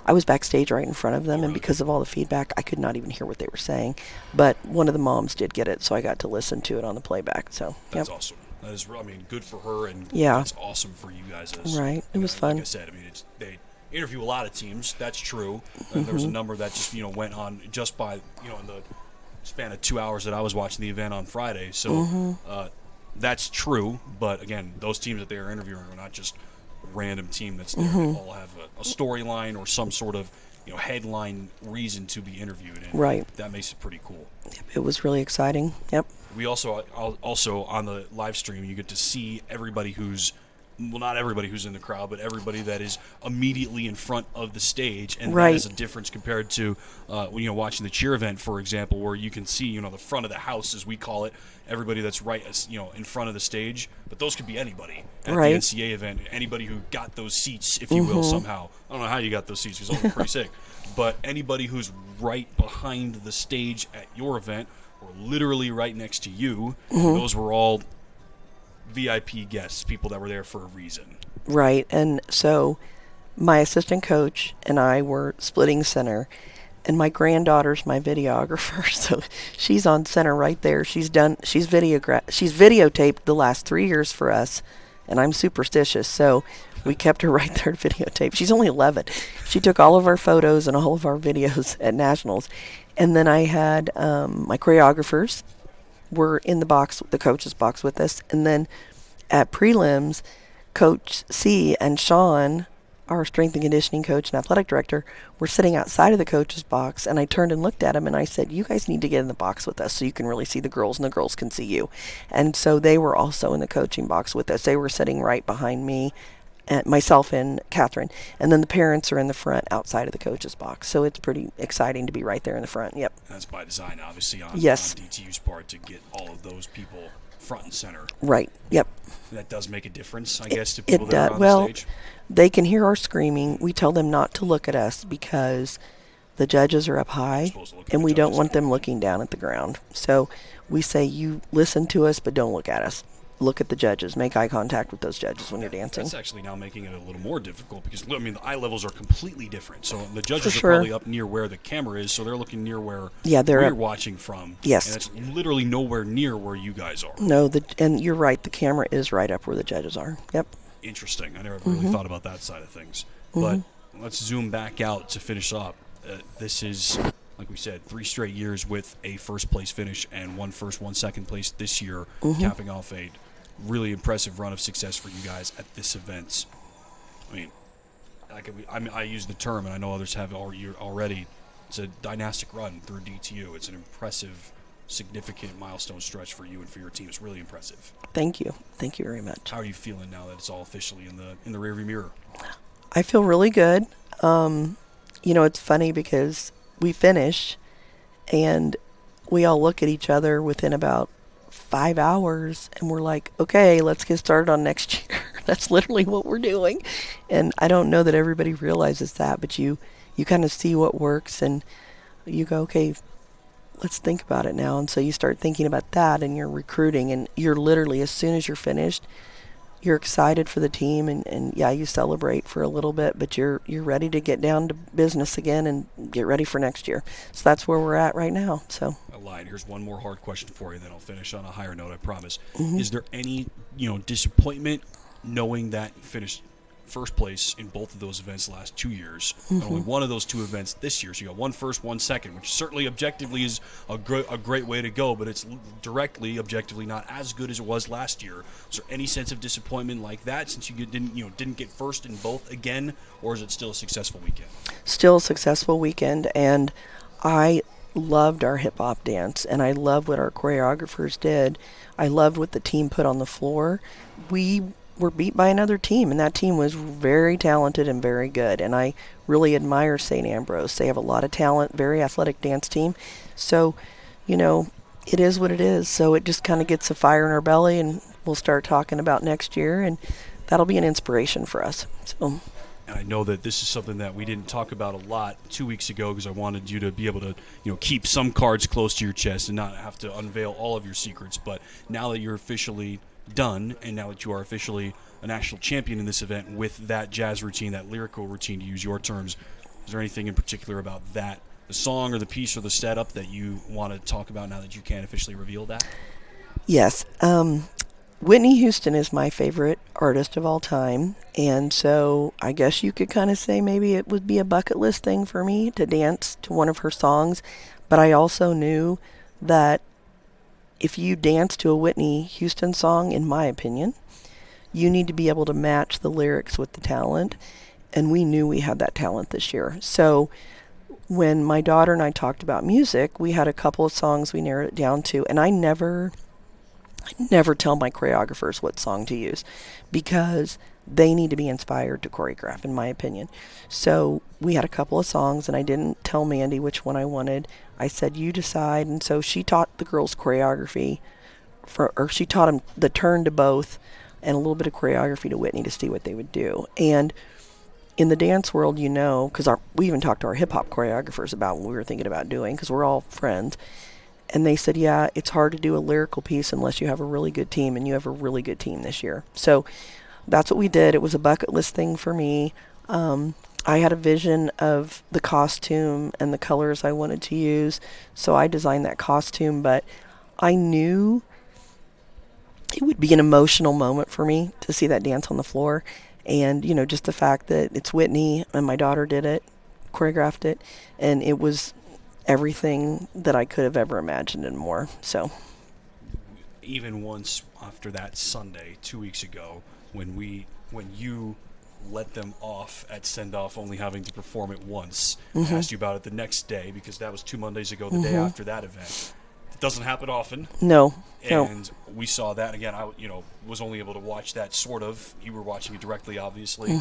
I was backstage right in front of them, and because of all the feedback, I could not even hear what they were saying. But one of the moms did get it, so I got to listen to it on the playback. So that's awesome. That is, I mean, good for her, and yeah, that's awesome for you guys. Right, it was fun. Like I said, I mean, they interview a lot of teams. That's true. And there was a number that just went on just by in the span of 2 hours that I was watching the event on Friday. So that's true. But again, those teams that they are interviewing are not just random team that's there. They all have a storyline or some sort of headline reason to be interviewed, and that makes it pretty cool. It was really exciting. Yep. We also on the live stream, you get to see everybody who's, well, not everybody who's in the crowd, but everybody that is immediately in front of the stage, and that is a difference compared to watching the cheer event, for example, where you can see the front of the house, as we call it, everybody that's right in front of the stage. But those could be anybody at the NCAA event, anybody who got those seats, if you will, somehow. I don't know how you got those seats, because those are pretty sick. But anybody who's right behind the stage at your event, or literally right next to you, those were all VIP guests, people that were there for a reason. Right. And so my assistant coach and I were splitting center, and my granddaughter's my videographer, so she's on center right there. She's videotaped the last 3 years for us, and I'm superstitious, so we kept her right there to videotape. She's only 11. She took all of our photos and all of our videos at nationals. And then I had my choreographers were in the box, the coach's box with us. And then at prelims, Coach C and Sean, our strength and conditioning coach and athletic director, were sitting outside of the coach's box. And I turned and looked at him and I said, you guys need to get in the box with us so you can really see the girls and the girls can see you. And so they were also in the coaching box with us. They were sitting right behind me, myself and Catherine. And then the parents are in the front outside of the coach's box. So it's pretty exciting to be right there in the front. Yep. That's by design, obviously, on DTU's part, to get all of those people front and center. Right. Yep. That does make a difference, I guess, to people that are on the stage. They can hear our screaming. We tell them not to look at us because the judges are up high, and we don't want them looking down at the ground. So we say, you listen to us, but don't look at us. Look at the judges. Make eye contact with those judges when you're dancing. That's actually now making it a little more difficult because, I mean, the eye levels are completely different. So the judges are probably up near where the camera is, so they're looking near where you're watching from. Yes. And it's literally nowhere near where you guys are. No, and you're right. The camera is right up where the judges are. Yep. Interesting. I never really thought about that side of things. But let's zoom back out to finish up. This is, like we said, 3 straight years with a first-place finish and 1 first, 1 second place this year, capping off a really impressive run of success for you guys at this event. I mean, I use the term, and I know others have already. It's a dynastic run through DTU. It's an impressive, significant milestone stretch for you and for your team. It's really impressive. Thank you. Thank you very much. How are you feeling now that it's all officially in the rearview mirror? I feel really good. It's funny because we finish, and we all look at each other within about 5 hours, and we're like, okay, let's get started on next year. That's literally what we're doing. And I don't know that everybody realizes that, but you kind of see what works, and you go, okay, let's think about it now. And so you start thinking about that, and you're recruiting, and you're literally, as soon as you're finished, you're excited for the team, and you celebrate for a little bit, but you're ready to get down to business again and get ready for next year. So that's where we're at right now. So I lied. Here's one more hard question for you, then I'll finish on a higher note, I promise. Is there any disappointment knowing that you finished first place in both of those events the last 2 years, and only one of those 2 events this year? So you got 1 first, 1 second, which certainly objectively is a great way to go, but it's directly, objectively not as good as it was last year. Is there any sense of disappointment like that since you didn't get first in both again, or is it still a successful weekend? Still a successful weekend, and I loved our hip hop dance, and I loved what our choreographers did. I loved what the team put on the floor. We were beat by another team, and that team was very talented and very good. And I really admire St. Ambrose. They have a lot of talent, very athletic dance team. So, you know, it is what it is. So it just kind of gets a fire in our belly, and we'll start talking about next year, and that'll be an inspiration for us. So. And I know that this is something that we didn't talk about a lot 2 weeks ago because I wanted you to be able to, keep some cards close to your chest and not have to unveil all of your secrets. But now that you're officially done, and now that you are officially a national champion in this event with that jazz routine, that lyrical routine, to use your terms, is there anything in particular about that, the song or the piece or the setup, that you want to talk about now that you can officially reveal that? Yes. Whitney Houston is my favorite artist of all time, and so I guess you could kind of say maybe it would be a bucket list thing for me to dance to one of her songs, but I also knew that if you dance to a Whitney Houston song, in my opinion, you need to be able to match the lyrics with the talent, and we knew we had that talent this year. So when my daughter and I talked about music, we had a couple of songs we narrowed it down to, and I never tell my choreographers what song to use because they need to be inspired to choreograph, in my opinion. So we had a couple of songs, and I didn't tell Mandy which one I wanted. I said, you decide. And so she taught the girls choreography, or she taught them the turn to both and a little bit of choreography to Whitney to see what they would do. And in the dance world, because we even talked to our hip-hop choreographers about what we were thinking about doing, because we're all friends. And they said, yeah, it's hard to do a lyrical piece unless you have a really good team, and you have a really good team this year. So that's what we did. It was a bucket list thing for me. I had a vision of the costume and the colors I wanted to use, so I designed that costume, but I knew it would be an emotional moment for me to see that dance on the floor. And, just the fact that it's Whitney and my daughter did it, choreographed it, and it was everything that I could have ever imagined and more. So Even once after that Sunday 2 weeks ago, when you let them off at send-off, only having to perform it once, I asked you about it the next day because that was 2 Mondays ago, the day after that event. It doesn't happen often. No. And we saw that again. I was only able to watch that sort of. You were watching it directly, obviously,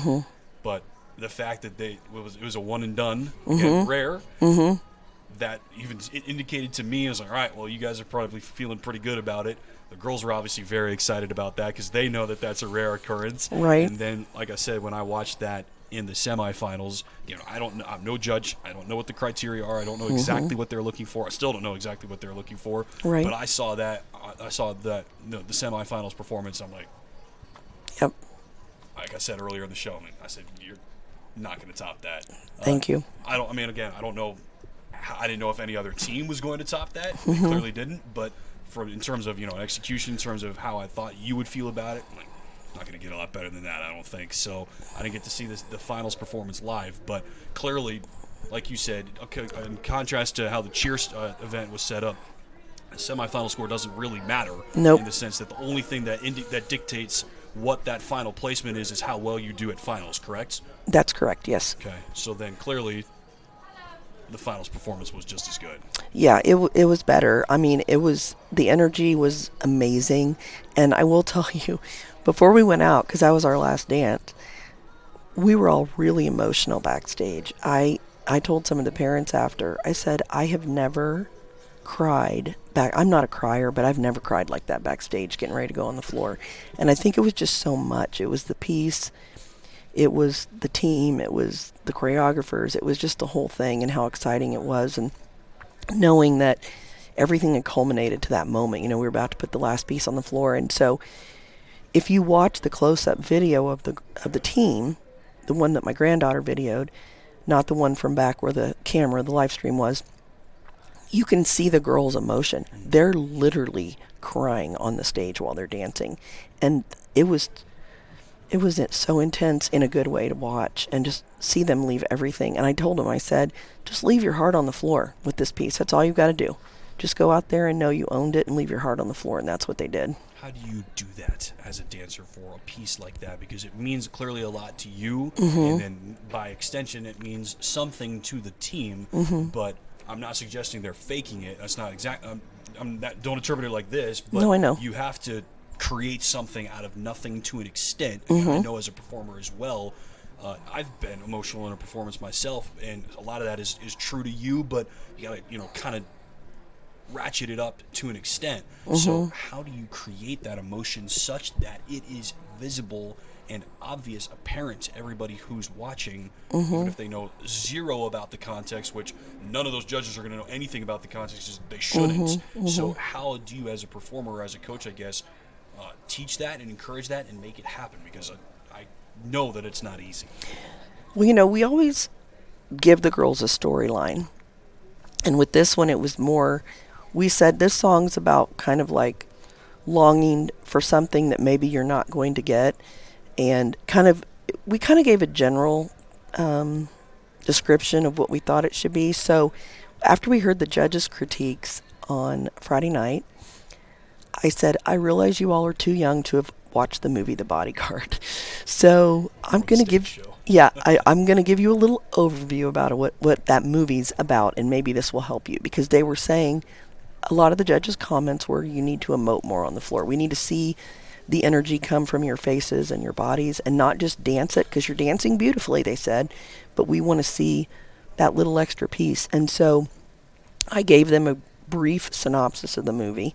but the fact that it was a one and done, again, rare. That even it indicated to me, I was like, all right, well, you guys are probably feeling pretty good about it. The girls were obviously very excited about that because they know that that's a rare occurrence. Right. And then, like I said, when I watched that in the semifinals, I'm no judge. I don't know what the criteria are. I don't know exactly what they're looking for. I still don't know exactly what they're looking for. Right. But I saw that. The semifinals performance. I'm like, yep. Like I said earlier in the show, I said, you're not going to top that. Thank you. I don't know. I didn't know if any other team was going to top that. They clearly didn't. But in terms of execution, in terms of how I thought you would feel about it, I'm like, not going to get a lot better than that, I don't think. So I didn't get to see the finals performance live. But clearly, like you said, in contrast to how the cheer event was set up, the semifinal score doesn't really matter. Nope. In the sense that the only thing that dictates what that final placement is how well you do at finals, correct? That's correct, yes. Okay. So then clearly the finals performance was just as good. Yeah, it was better. I mean, the energy was amazing. And I will tell you, before we went out, because that was our last dance, we were all really emotional backstage. I told some of the parents after, I said, I have never cried back. I'm not a crier, but I've never cried like that backstage getting ready to go on the floor. And I think it was just so much. It was the piece. It was the team, it was the choreographers, it was just the whole thing and how exciting it was, and knowing that everything had culminated to that moment. We were about to put the last piece on the floor, and so if you watch the close-up video of the team, the one that my granddaughter videoed, not the one from back where the live stream was, you can see the girls' emotion. They're literally crying on the stage while they're dancing, and it was so intense in a good way to watch and just see them leave everything. And I told them, I said, just leave your heart on the floor with this piece. That's all you've got to do. Just go out there and know you owned it and leave your heart on the floor. And that's what they did. How do you do that as a dancer for a piece like that? Because it means clearly a lot to you. And then by extension, it means something to the team. But I'm not suggesting they're faking it. That's not exact. Don't interpret it like this. But no, I know. You have to create something out of nothing to an extent. And I know as a performer as well, I've been emotional in a performance myself, and a lot of that is true to you, but you gotta, kind of ratchet it up to an extent. So how do you create that emotion such that it is visible and obvious, apparent to everybody who's watching, even if they know zero about the context, which none of those judges are going to know anything about the context, 'cause they shouldn't. So how do you, as a performer or as a coach, I guess, teach that and encourage that and make it happen? Because I know that it's not easy. Well, we always give the girls a storyline. And with this one, it was more, we said this song's about kind of longing for something that maybe you're not going to get. And we gave a general description of what we thought it should be. So after we heard the judges' critiques on Friday night, I said, I realize you all are too young to have watched the movie The Bodyguard. So I'm going to give... Yeah, I'm going to give you a little overview about what that movie's about, and maybe this will help you. Because they were saying, a lot of the judges' comments were, you need to emote more on the floor. We need to see the energy come from your faces and your bodies, and not just dance it, because you're dancing beautifully, they said, but we want to see that little extra piece. And so I gave them a brief synopsis of the movie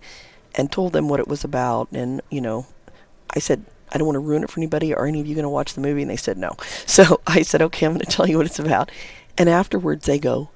and told them what it was about. And, I said, I don't want to ruin it for anybody. Are any of you going to watch the movie? And they said no. So I said, okay, I'm going to tell you what it's about. And afterwards they go,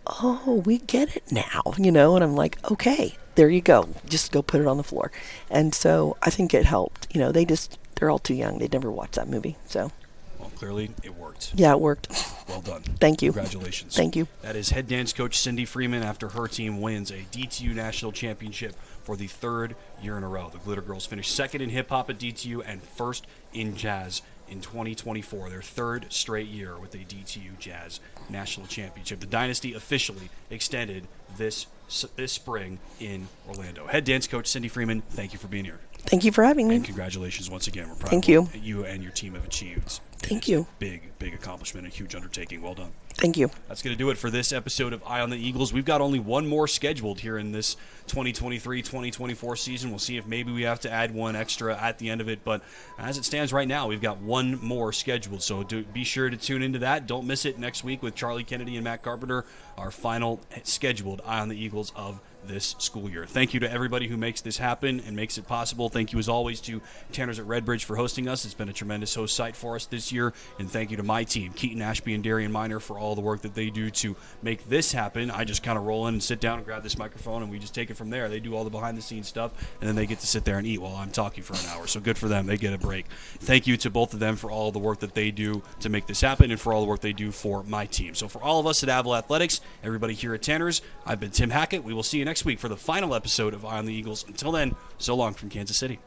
oh, we get it now, and I'm like, okay, there you go. Just go put it on the floor. And so I think it helped. They're all too young. They'd never watched that movie. So. Well, clearly it worked. Yeah, it worked. Well done. Thank you. Congratulations. Thank you. That is head dance coach Cindy Freeman after her team wins a DTU National Championship for the third year in a row. The Glitter Girls finished second in hip-hop at DTU and first in jazz in 2024, their third straight year with a DTU Jazz National Championship. The dynasty officially extended this spring in Orlando. Head dance coach Cindy Freeman, thank you for being here. Thank you for having me. And congratulations once again. We're proud Thank of you. what you and your team have achieved. Thank you. Big accomplishment, a huge undertaking. Well done. Thank you. That's going to do it for this episode of Eye on the Eagles. We've got only one more scheduled here in this 2023-2024 season. We'll see if maybe we have to add one extra at the end of it. But as it stands right now, we've got one more scheduled. So be sure to tune into that. Don't miss it next week with Charlie Kennedy and Matt Carpenter, our final scheduled Eye on the Eagles of this school year. Thank you to everybody who makes this happen and makes it possible. Thank you as always to Tanners at Redbridge for hosting us. It's been a tremendous host site for us this year. And thank you to my team, Keaton Ashby and Darian Miner, for all the work that they do to make this happen. I just kind of roll in and sit down and grab this microphone and we just take it from there. They do all the behind the scenes stuff and then they get to sit there and eat while I'm talking for an hour. So good for them. They get a break. Thank you to both of them for all the work that they do to make this happen and for all the work they do for my team. So for all of us at Avila Athletics, everybody here at Tanners, I've been Tim Hackett. We will see you next week for the final episode of Eye on the Eagles. Until then, so long from Kansas City.